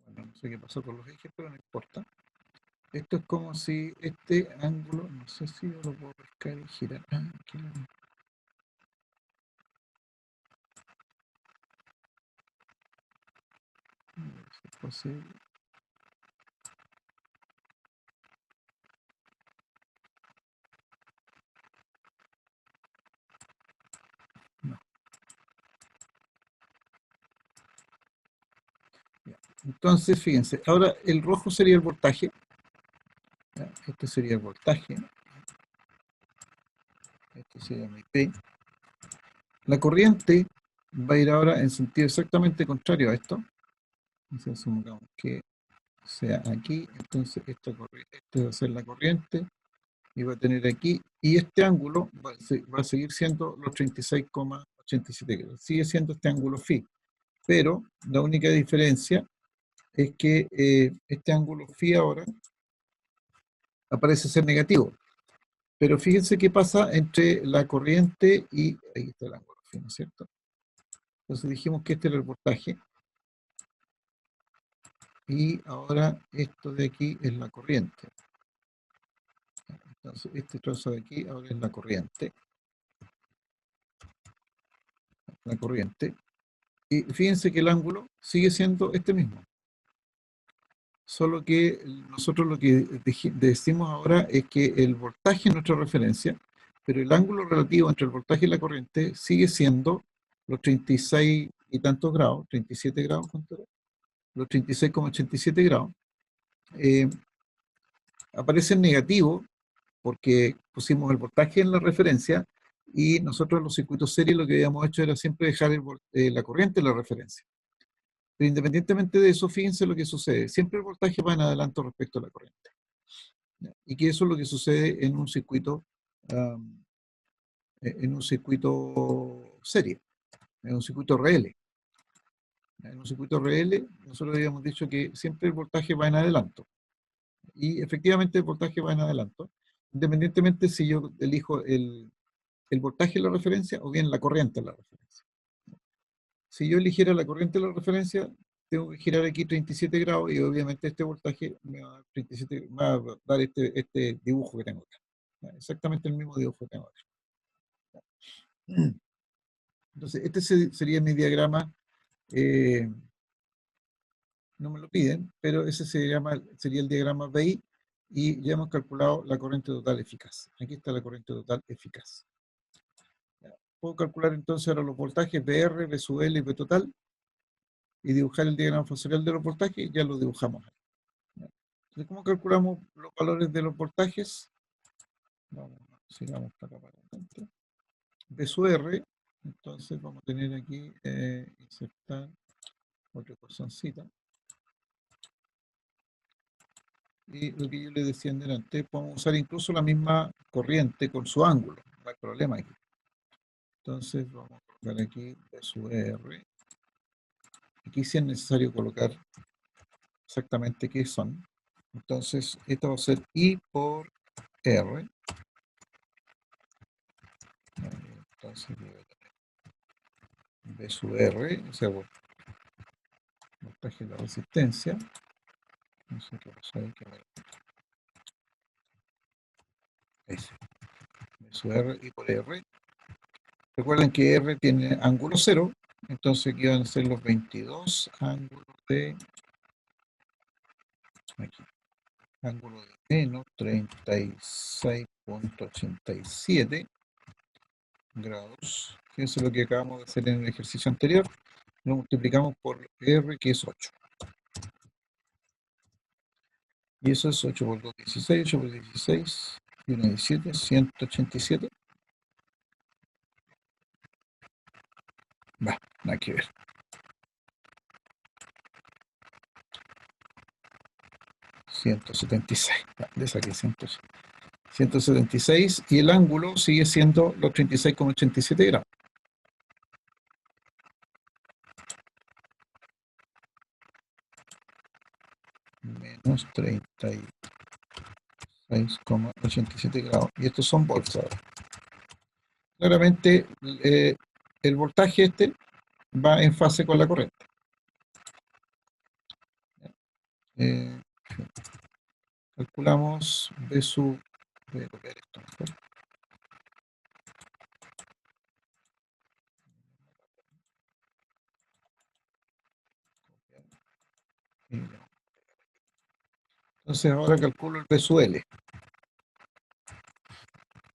Bueno, no sé qué pasó con los ejes, pero no importa. Esto es como si este ángulo, no sé si yo lo puedo pescar y girar. Aquí lo... Si es posible. No. Ya. Entonces, fíjense, ahora el rojo sería el voltaje. Ya, este sería el voltaje. Este sería mi P. La corriente va a ir ahora en sentido exactamente contrario a esto. Entonces, supongamos que sea aquí, entonces esta va a ser la corriente y va a tener aquí, y este ángulo va a seguir siendo los 36,87 grados. Sigue siendo este ángulo phi, pero la única diferencia es que este ángulo phi ahora aparece ser negativo. Pero fíjense qué pasa entre la corriente y... Ahí está el ángulo phi, ¿no es cierto? Entonces dijimos que este era el voltaje. Y ahora esto de aquí es la corriente. Entonces este trozo de aquí ahora es la corriente. La corriente. Y fíjense que el ángulo sigue siendo este mismo. Solo que nosotros lo que decimos ahora es que el voltaje es nuestra referencia, pero el ángulo relativo entre el voltaje y la corriente sigue siendo los 36 y tantos grados, 37 grados, ¿cuánto era? Los 36,87 grados. Aparece en negativo porque pusimos el voltaje en la referencia y nosotros en los circuitos series lo que habíamos hecho era siempre dejar la corriente en la referencia. Pero independientemente de eso, fíjense lo que sucede. Siempre el voltaje va en adelanto respecto a la corriente. ¿Ya? Y que eso es lo que sucede en un circuito serie, en un circuito RL. En un circuito RL, nosotros habíamos dicho que siempre el voltaje va en adelanto. Y efectivamente el voltaje va en adelanto, independientemente si yo elijo el voltaje en la referencia o bien la corriente en la referencia. Si yo eligiera la corriente en la referencia, tengo que girar aquí 37 grados y obviamente este voltaje me va a dar, 37, va a dar este dibujo que tengo acá. Exactamente el mismo dibujo que tengo acá. Entonces, este sería mi diagrama eh, no me lo piden, pero ese sería el diagrama BI y ya hemos calculado la corriente total eficaz. Aquí está la corriente total eficaz. Ya. Puedo calcular entonces ahora los voltajes VR, V sub L y V total y dibujar el diagrama fasorial de los voltajes, ya lo dibujamos. Ya. Entonces, ¿cómo calculamos los valores de los voltajes? Vamos, sigamos para acá para adelante. V sub R, entonces vamos a tener aquí, insertar otra corazoncita. Y lo que yo le decía en delante, podemos usar incluso la misma corriente con su ángulo, no hay problema aquí. Entonces vamos a colocar aquí V sub R. Aquí sí es necesario colocar exactamente qué son. Entonces esto va a ser I por R. Entonces V sub R, o sea, voltaje de la resistencia. No sé qué pasó ahí, que ese. V sub R y por R. Recuerden que R tiene ángulo 0, entonces aquí van a ser los 22 ángulos de aquí. Ángulo de menos 36.87 grados. Eso es lo que acabamos de hacer en el ejercicio anterior. Lo multiplicamos por R, que es 8. Y eso es 8 por 2, 16, 8 por 16, y 1, 17, 187. Va, nada que ver. 176. Le saqué 176 y el ángulo sigue siendo los 36,87 grados. Menos 36,87 grados. Y estos son volts ahora. Claramente el voltaje este va en fase con la corriente. Calculamos V sub. Voy a copiar esto mejor. Entonces ahora calculo el V sub L.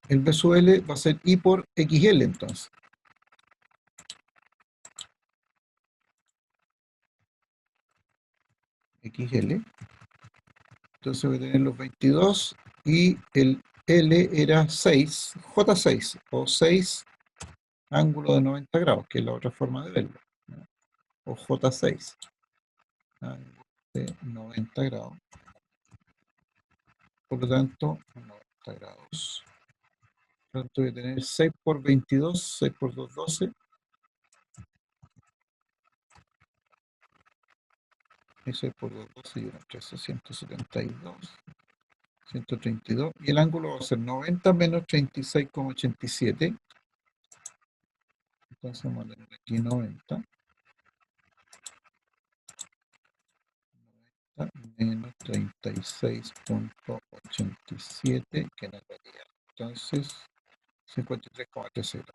El V sub L va a ser I por XL entonces. XL. Entonces voy a tener los 22 y el L era 6, J6 o 6 ángulo de 90 grados, que es la otra forma de verlo. ¿No? O J6, ángulo de 90 grados. Por lo tanto, 90 grados. Por lo tanto, voy a tener 6 por 22, 6 por 2, 12. Y 6 por 2, 12 y 1, 13, 172. 132. Y el ángulo va a ser 90 menos 36,87. Entonces vamos a tener aquí 90. Menos 36,87, que en realidad entonces 53,30.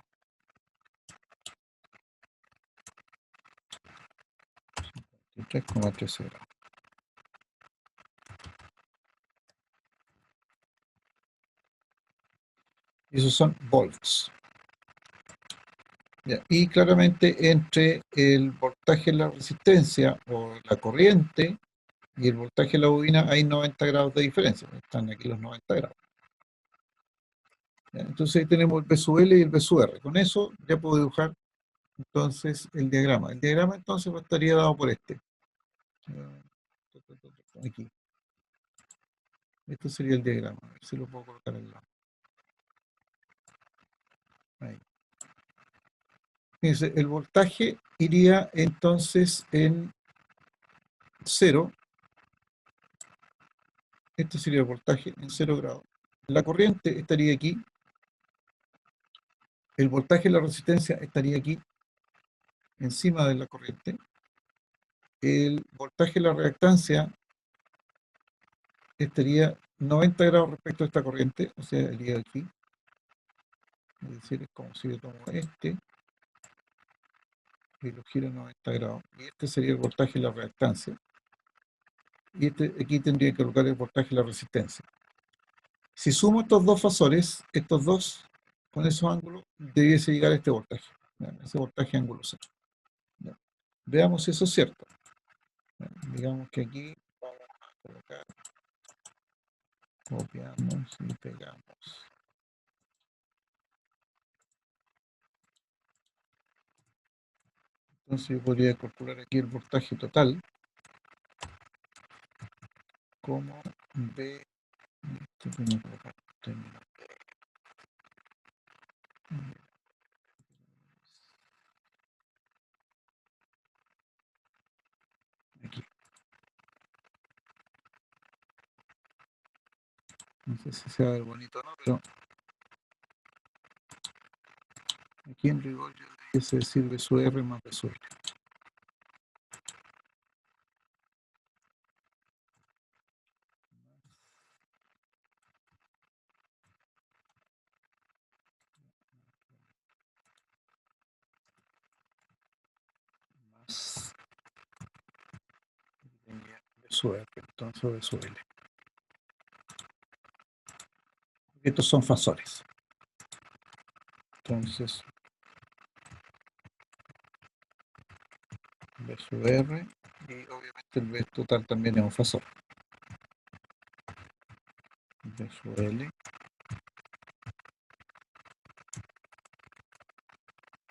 53,30. Y esos son volts. Ya, y claramente entre el voltaje en la resistencia o la corriente y el voltaje en la bobina hay 90 grados de diferencia. Están aquí los 90 grados. Ya, entonces ahí tenemos el V sub L y el V sub R. Con eso ya puedo dibujar entonces el diagrama. El diagrama entonces estaría dado por este. Aquí. Este sería el diagrama. A ver si lo puedo colocar al lado. Ahí. Fíjense, el voltaje iría entonces en 0. Este sería el voltaje en 0 grados. La corriente estaría aquí. El voltaje y la resistencia estaría aquí, encima de la corriente. El voltaje y la reactancia estaría 90 grados respecto a esta corriente, o sea, iría aquí. Es decir, es como si yo tomo este y lo giro 90 grados. Y este sería el voltaje y la reactancia. Y aquí tendría que colocar el voltaje y la resistencia. Si sumo estos dos fasores, estos dos, con esos ángulos, debiese llegar a este voltaje. Ese voltaje ángulo cero. Veamos si eso es cierto. Digamos que aquí vamos a colocar, copiamos y pegamos. Entonces yo podría calcular aquí el voltaje total como B. Esto tengo que colocar término aquí. No sé si se va a ver bonito o no, pero aquí en rigor yo debiese decir B sub R más B sub L. Más B sub R, entonces B sub L. Estos son fasores. Entonces, B sub R, y obviamente el B total también es un fasor. B sub L.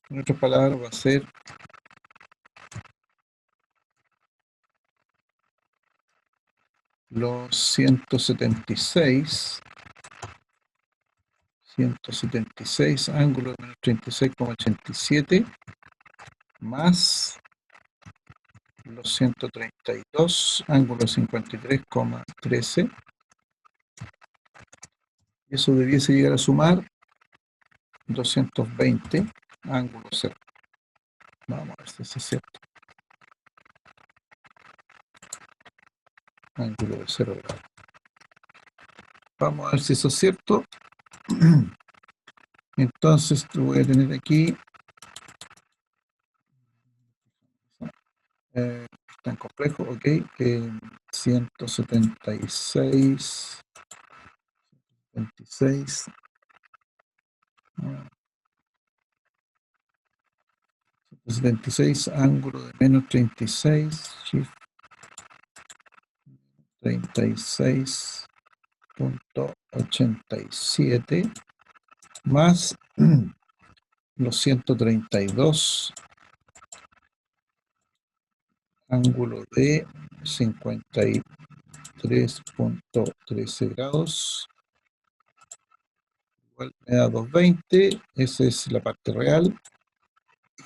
En otras palabras, va a ser los 176 ángulos de menos 36,87 más los 132 ángulos 53,13, y eso debiese llegar a sumar 220 ángulos 0. Vamos a ver si eso es cierto. Ángulo de 0 grados. Vamos a ver si eso es cierto. Entonces lo voy a tener aquí. Tan complejo, ok. 176 26 76 ángulo de menos 36, shift 36,87 más los 132 ángulo de 53,13 grados, igual me da 220, esa es la parte real,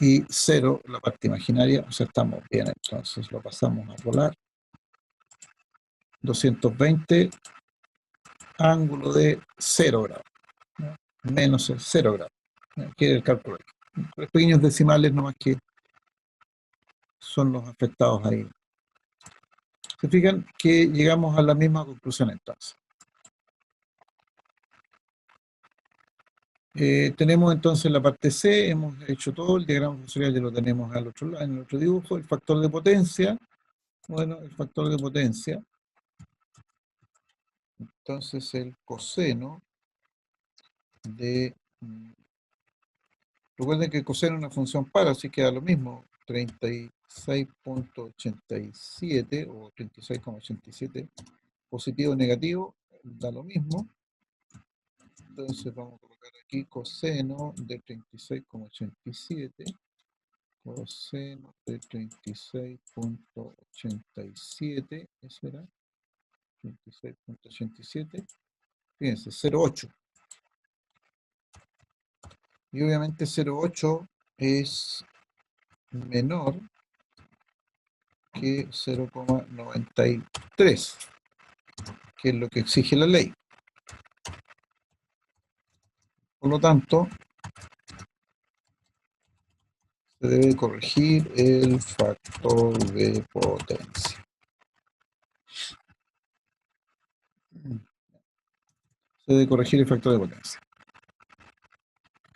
y 0 la parte imaginaria, o sea, estamos bien, entonces lo pasamos a volar. 220 ángulo de 0 grados, ¿no? Menos 0 grados, ¿no? Quiere el cálculo aquí. Los pequeños decimales nomás que son los afectados ahí. Se fijan que llegamos a la misma conclusión entonces. Tenemos entonces la parte C, hemos hecho todo, el diagrama funcional ya lo tenemos al otro lado, en el otro dibujo, el factor de potencia, bueno, el factor de potencia, entonces el coseno de, recuerden que el coseno es una función par, así que da lo mismo, 36,87 o 36,87, positivo o negativo, da lo mismo. Entonces vamos a colocar aquí coseno de 36,87, coseno de 36,87, eso era, 36,87, fíjense, 0,8. Y obviamente 0,8 es menor que 0,93, que es lo que exige la ley. Por lo tanto, se debe corregir el factor de potencia. Se debe corregir el factor de potencia.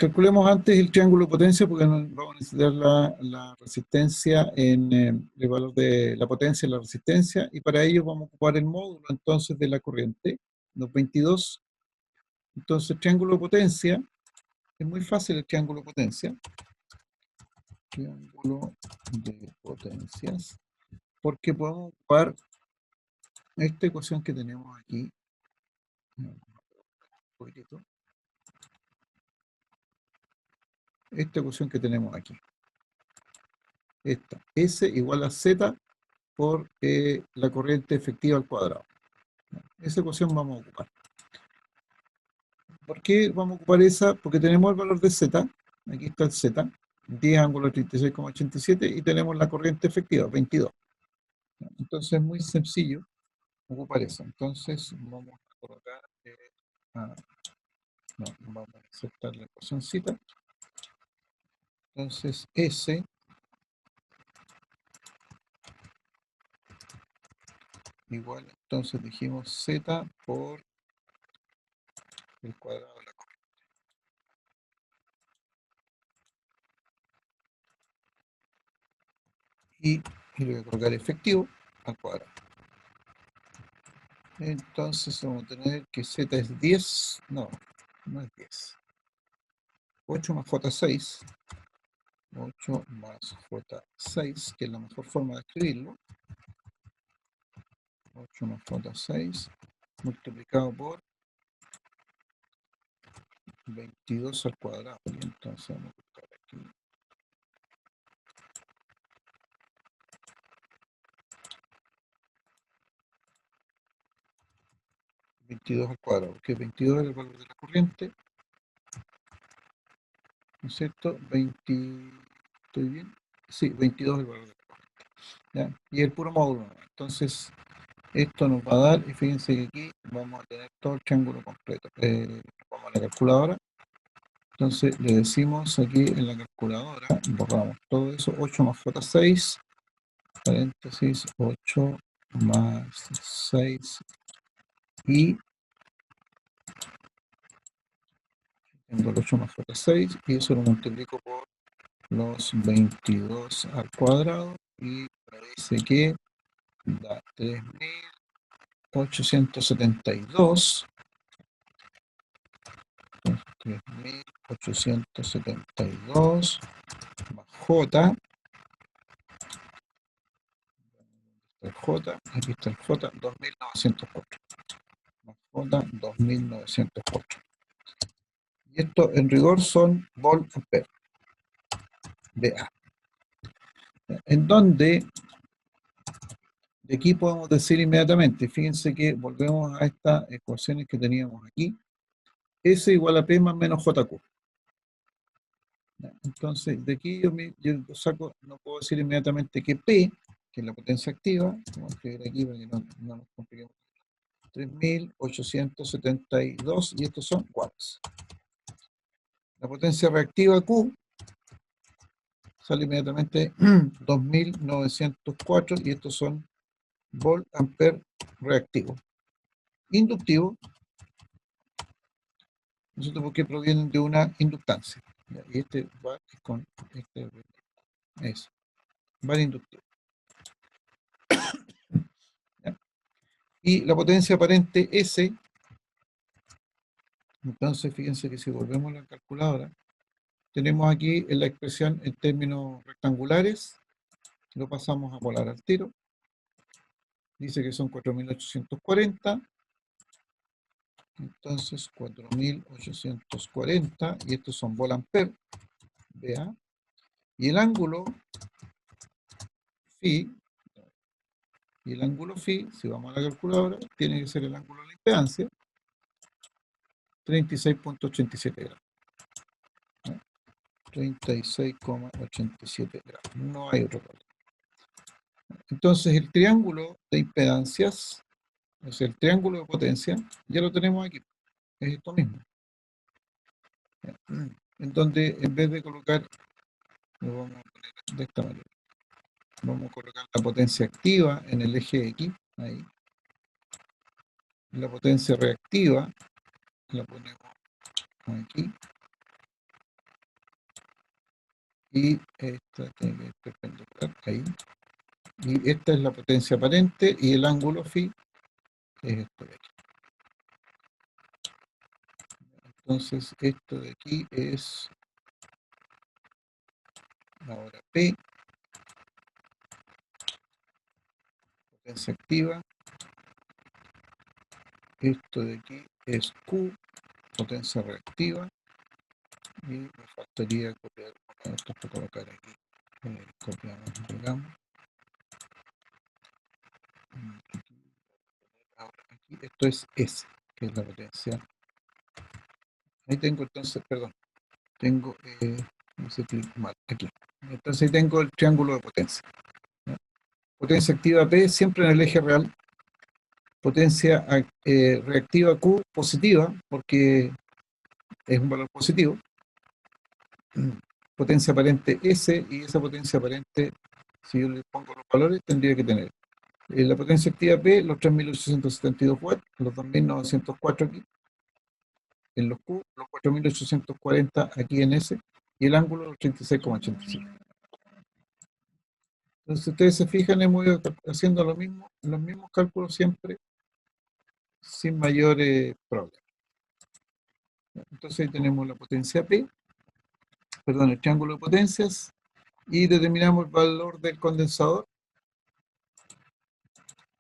calculemos antes el triángulo de potencia porque vamos a necesitar la resistencia en el valor de la potencia en la resistencia, y para ello vamos a ocupar el módulo entonces de la corriente, los 22. Entonces, triángulo de potencia, es muy fácil el triángulo de potencia. Triángulo de potencias, porque podemos ocupar esta ecuación que tenemos aquí. Un poquitito. Esta ecuación que tenemos aquí. Esta, S igual a Z por la corriente efectiva al cuadrado. Esa ecuación vamos a ocupar. ¿Por qué vamos a ocupar esa? Porque tenemos el valor de Z, aquí está el Z, 10 ángulo 36,87, y tenemos la corriente efectiva, 22. Entonces es muy sencillo ocupar eso. Entonces vamos a colocar, vamos a aceptar la ecuacióncita. Entonces S igual, entonces dijimos Z por el cuadrado de la corriente. Y le voy a colocar efectivo al cuadrado. Entonces vamos a tener que Z es 10, no es 10. 8 más J6, 8 más J6, que es la mejor forma de escribirlo. 8 más J6 multiplicado por 22 al cuadrado. Y entonces vamos a buscar aquí. $22 al cuadrado, que 22 es el valor de la corriente, ¿no es cierto? ¿Estoy bien? Sí, 22 es el valor de la corriente, ¿ya? Y el puro módulo, ¿no? Entonces, esto nos va a dar, y fíjense que aquí vamos a tener todo el triángulo completo. Vamos a la calculadora. Entonces, le decimos aquí en la calculadora, borramos todo eso, 8 más J6, paréntesis, 8 más 6, y tengo el 8 más J6, y eso lo multiplico por los 22 al cuadrado, y me dice que da 3.872 más J, el J, aquí está el J, 2.904, más J, 2.904. Y esto en rigor son volt ampere, VA. En donde, de aquí podemos decir inmediatamente, fíjense que volvemos a estas ecuaciones que teníamos aquí, S igual a P más menos JQ. Entonces, de aquí yo saco, no puedo decir inmediatamente que P, que es la potencia activa, vamos a escribir aquí para que no nos compliquemos, 3.872, y estos son watts. La potencia reactiva Q sale inmediatamente 2.904, y estos son volt ampere reactivo. Inductivo, nosotros porque provienen de una inductancia. Y este va con este, eso, va de inductivo. ¿Ya? Y la potencia aparente S, entonces fíjense que si volvemos a la calculadora, tenemos aquí en la expresión en términos rectangulares, lo pasamos a polar al tiro, dice que son 4.840, entonces 4.840, y estos son volt ampere, ¿vea? Y el ángulo phi, si vamos a la calculadora, tiene que ser el ángulo de la impedancia, 36,87 grados. 36,87 grados. No hay otro valor. Entonces el triángulo de impedancias, o sea, el triángulo de potencia, ya lo tenemos aquí. Es esto mismo. En donde en vez de colocar, lo vamos a poner de esta manera. Vamos a colocar la potencia activa en el eje X, ahí. La potencia reactiva la ponemos aquí. y esta tiene que ir perpendicular ahí. Y esta es la potencia aparente y el ángulo phi es esto de aquí. Entonces esto de aquí es ahora P, potencia activa. Esto de aquí es Q, potencia reactiva. Y me faltaría copiar uno de estos para colocar aquí. Copiamos y pegamos. Ahora aquí, esto es S, que es la potencia. Ahí tengo entonces, perdón, tengo, hice clic mal, aquí. Entonces ahí tengo el triángulo de potencia. ¿Ya? Potencia activa P siempre en el eje real. Potencia reactiva Q positiva, porque es un valor positivo. Potencia aparente S, y esa potencia aparente, si yo le pongo los valores, tendría que tener la potencia activa P, los 3.872 watts, los 2.904 aquí, en los Q, los 4.840 aquí en S, y el ángulo los 36,87. Entonces, ustedes se fijan, hemos ido haciendo lo mismo, los mismos cálculos siempre, sin mayores problemas. Entonces, ahí tenemos la potencia P, perdón, el triángulo de potencias, y determinamos el valor del condensador.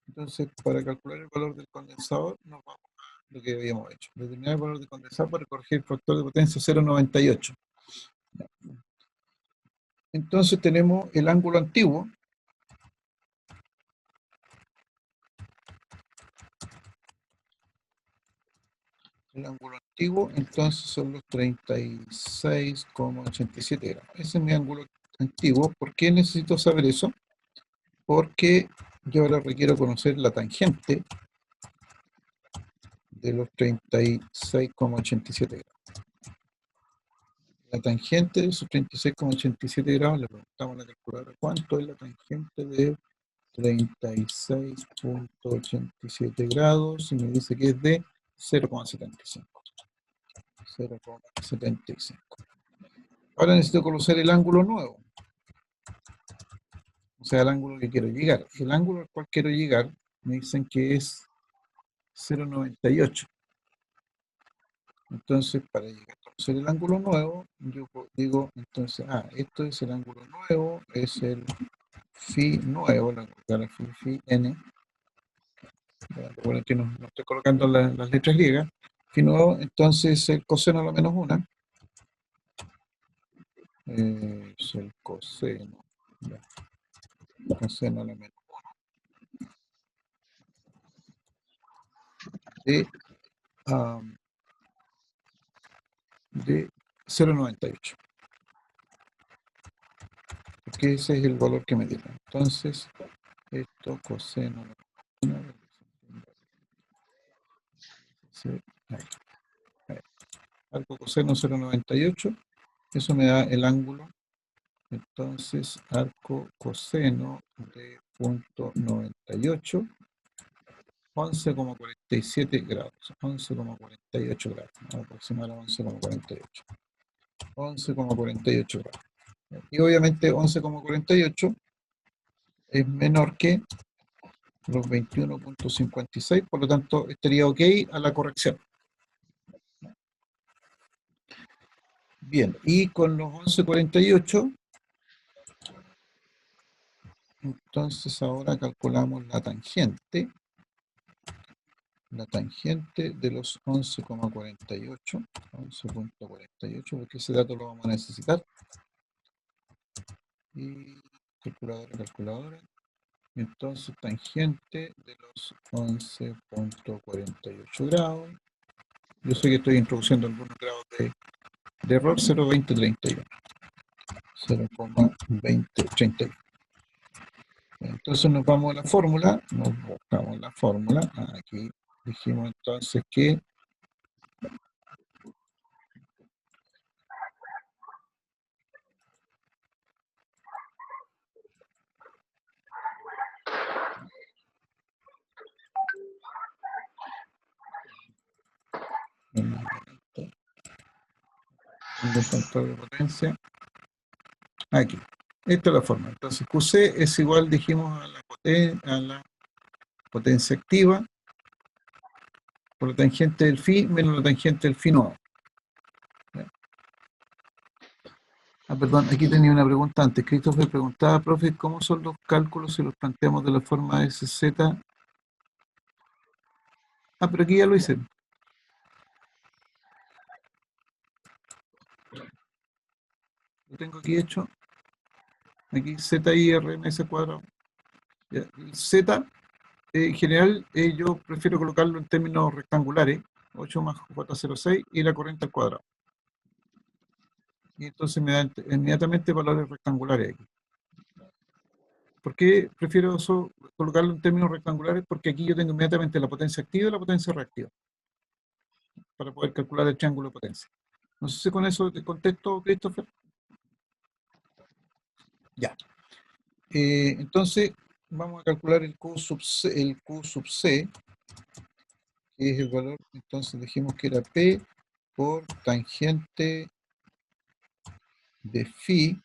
Entonces, para calcular el valor del condensador, nos vamos a lo que habíamos hecho. Determinar el valor del condensador para corregir el factor de potencia 0,98. Entonces tenemos el ángulo antiguo. El ángulo antiguo, entonces son los 36,87 grados. Ese es mi ángulo antiguo. ¿Por qué necesito saber eso? Porque yo ahora requiero conocer la tangente de los 36,87 grados. La tangente de esos 36,87 grados, le preguntamos a la calculadora cuánto es la tangente de 36,87 grados, y me dice que es de 0,75. 0,75. Ahora necesito conocer el ángulo nuevo, o sea, el ángulo que quiero llegar. El ángulo al cual quiero llegar me dicen que es 0,98. Entonces, para llegar a conocer el ángulo nuevo, yo digo, entonces, esto es el ángulo nuevo, es el phi nuevo, la phi n. Recuerden que no estoy colocando las letras griegas. Phi nuevo, entonces el coseno a la menos 1. Es el coseno. Ya. Coseno a la menos 1 de 0,98. Porque ese es el valor que me dieron. Entonces, esto coseno a la menos 1. Ahí. Arco coseno 0,98. Eso me da el ángulo. Entonces, arco coseno de punto 98, 11,47 grados, 11,48 grados, aproximadamente 11,48. 11,48 grados. Y obviamente 11,48 es menor que los 21,56, por lo tanto estaría ok a la corrección. Bien, y con los 11,48, entonces ahora calculamos la tangente de los 11,48, 11,48, porque ese dato lo vamos a necesitar. Y calculadora. Entonces, tangente de los 11,48 grados. Yo sé que estoy introduciendo algunos grados de error, 0,2031. 0,2031. Entonces nos vamos a la fórmula, nos buscamos la fórmula. Aquí dijimos entonces que el factor de potencia Aquí. Esta es la forma. Entonces QC es igual, dijimos, a la potencia activa por la tangente del phi menos la tangente del phi nuevo. Ah, perdón, aquí tenía una pregunta antes. Christopher preguntaba, profe, ¿cómo son los cálculos si los planteamos de la forma SZ? Ah, pero aquí ya lo hice. Lo tengo aquí hecho. Aquí ZIRMS cuadrado. Ya, el Z, en general, yo prefiero colocarlo en términos rectangulares, 8 más 406 y la corriente al cuadrado. Y entonces me da inmediatamente valores rectangulares aquí. ¿Por qué prefiero colocarlo en términos rectangulares? Porque aquí yo tengo inmediatamente la potencia activa y la potencia reactiva, para poder calcular el triángulo de potencia. No sé si con eso te contesto, Christopher. Ya. Entonces, vamos a calcular el Q sub C, que es el valor, entonces dijimos que era P por tangente de phi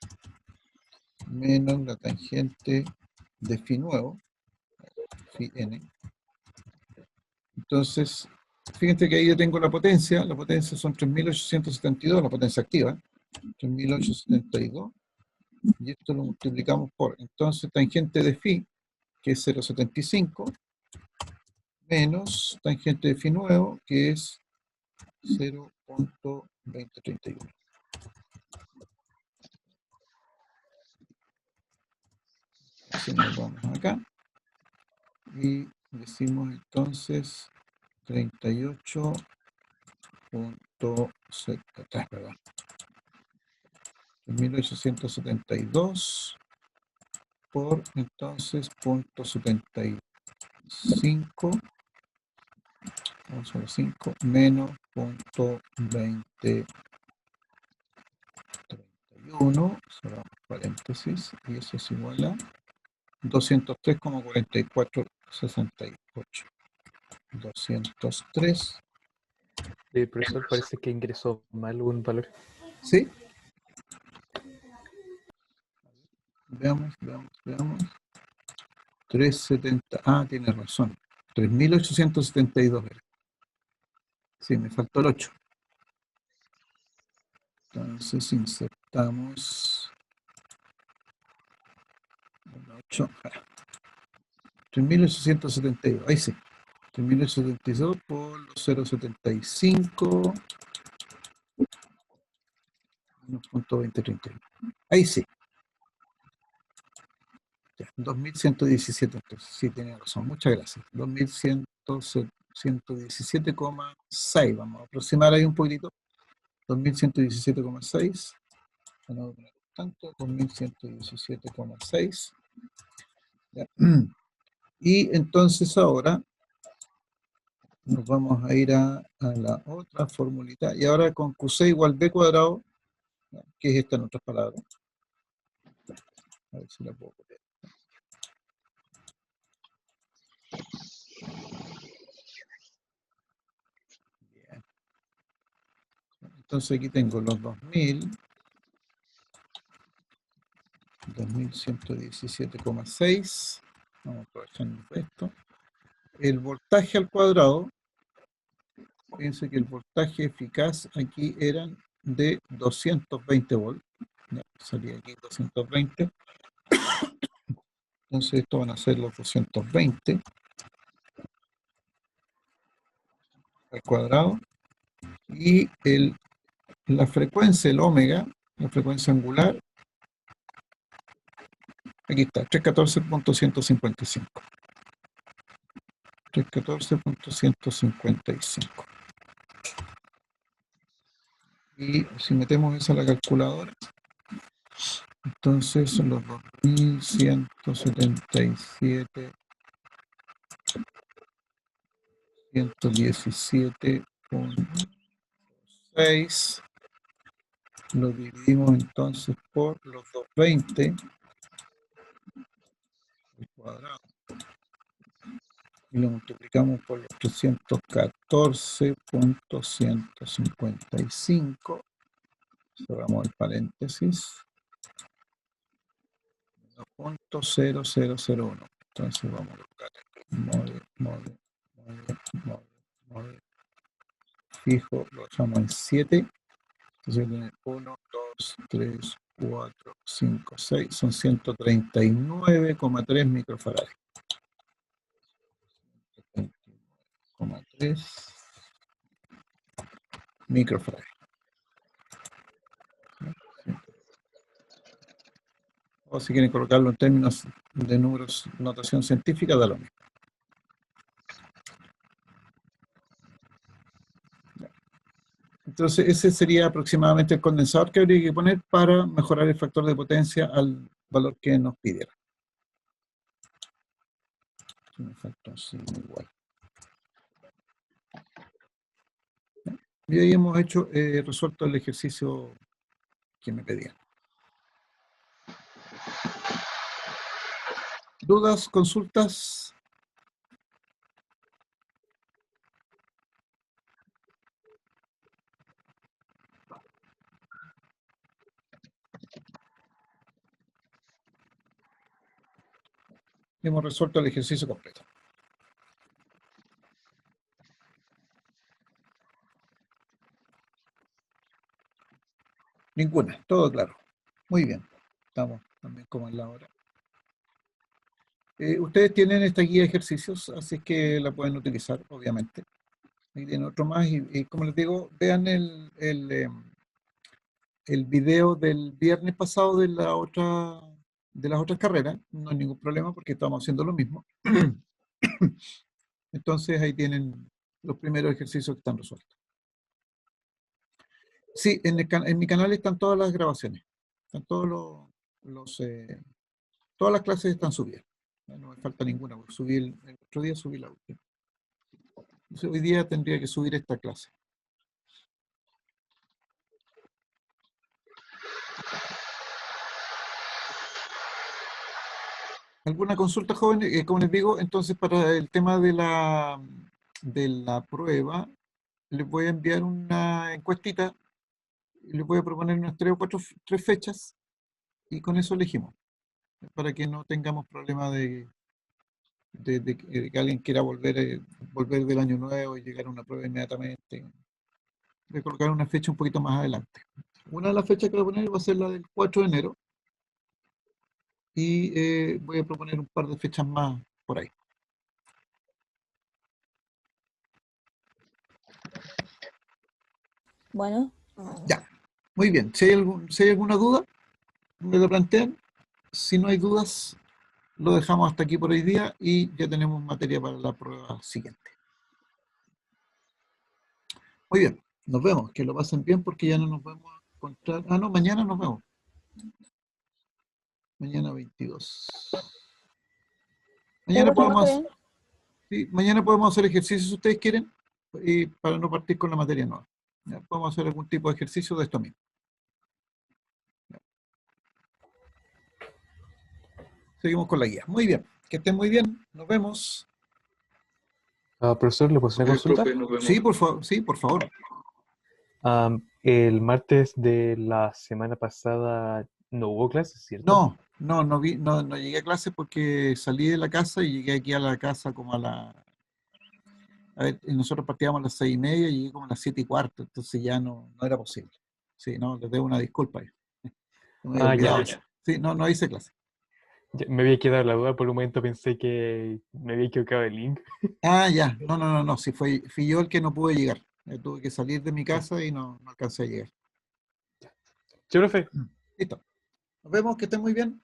menos la tangente de phi nuevo, phi n. Entonces, fíjense que ahí yo tengo la potencia son 3.872, la potencia activa, 3.872, y esto lo multiplicamos por, entonces, tangente de phi, que es 0,75, menos tangente de phi nuevo, que es 0.2031. Así nos vamos acá, y decimos entonces 38.7, perdón. 1872 por entonces punto 75, vamos a ver, 5 menos punto 2031, cerramos paréntesis, y eso es igual a 203,4468. 203. Profesor, parece que ingresó mal un valor. ¿Sí? Veamos. 370. Ah, tiene razón. 3.872 era. Sí, me faltó el 8. Entonces insertamos el 8. 3.872. Ahí sí. 3.872 por los 0.75 menos punto 2031. Ahí sí. 2.117, entonces, sí, tiene razón, muchas gracias. 2.117,6, vamos a aproximar ahí un poquitito. 2.117,6, no tanto, 2.117,6. Y entonces ahora nos vamos a ir a la otra formulita, y ahora con QC igual B cuadrado, que es esta en otras palabras. A ver si la puedo copiar. Bien. Entonces aquí tengo los 2.117,6. Vamos a aprovechar esto. El voltaje al cuadrado, fíjense que el voltaje eficaz aquí eran de 220 volts. Ya, salía aquí 220. Entonces esto van a ser los 220 al cuadrado. Y la frecuencia, el omega, la frecuencia angular, aquí está, 314.155. 314.155. Y si metemos eso a la calculadora, entonces son los 2.177, 117.6, lo dividimos entonces por los 220 al cuadrado y lo multiplicamos por los 314.155, cerramos el paréntesis, 1.0001. Entonces vamos a colocar model, fijo, lo dejamos en 7. Entonces tiene 1, 2, 3, 4, 5, 6. Son 139,3 microfarads. 139,3 microfarads. O si quieren colocarlo en términos de números, notación científica, da lo mismo. Entonces, ese sería aproximadamente el condensador que habría que poner para mejorar el factor de potencia al valor que nos pidieron. Me falta un signo igual. Y ahí hemos hecho, resuelto el ejercicio que me pedían. ¿Dudas, consultas? Hemos resuelto el ejercicio completo. Ninguna, todo claro. Muy bien. Estamos también como en la hora. Ustedes tienen esta guía de ejercicios, así que la pueden utilizar, obviamente. Ahí tienen otro más y como les digo, vean el video del viernes pasado de las otras carreras. No hay ningún problema porque estamos haciendo lo mismo. Entonces ahí tienen los primeros ejercicios que están resueltos. Sí, en mi canal están todas las grabaciones. Están todos todas las clases están subidas. No me falta ninguna, porque subí el otro día subí la última. Entonces, hoy día tendría que subir esta clase. ¿Alguna consulta, jóvenes? Como les digo, entonces para el tema de la prueba, les voy a enviar una encuestita, y les voy a proponer unas 3 o 4 fechas, y con eso elegimos, para que no tengamos problema de que alguien quiera volver del año nuevo y llegar a una prueba inmediatamente. Voy a colocar una fecha un poquito más adelante. Una de las fechas que voy a poner va a ser la del 4 de enero, y voy a proponer un par de fechas más por ahí. Bueno, Ya, muy bien. Si hay alguna duda, me lo plantean. Si no hay dudas, lo dejamos hasta aquí por hoy día y ya tenemos materia para la prueba siguiente. Muy bien, nos vemos. Que lo pasen bien porque ya no nos vamos a encontrar. Ah, no, mañana nos vemos. Mañana 22. Mañana mañana podemos hacer ejercicios si ustedes quieren, y para no partir con la materia nueva. Ya, podemos hacer algún tipo de ejercicio de esto mismo. Ya. Seguimos con la guía. Muy bien, que estén muy bien. Nos vemos. Profesor, ¿le puedo hacer una Ok, consulta? profe, nos vemos. Sí, por favor. El martes de la semana pasada no hubo clases, ¿cierto? No llegué a clase porque salí de la casa y llegué aquí a la casa como a ver, nosotros partíamos a las 6:30 y llegué como a las 7:15, entonces ya no era posible. Sí, no, les debo una disculpa. No me había olvidado eso. Sí, no hice clase. Me había quedado la duda, por un momento pensé que me había equivocado el link. Ah, ya, no, sí, fui yo el que no pude llegar. Tuve que salir de mi casa y no alcancé a llegar. Sí, profe. Listo. Nos vemos, que estén muy bien.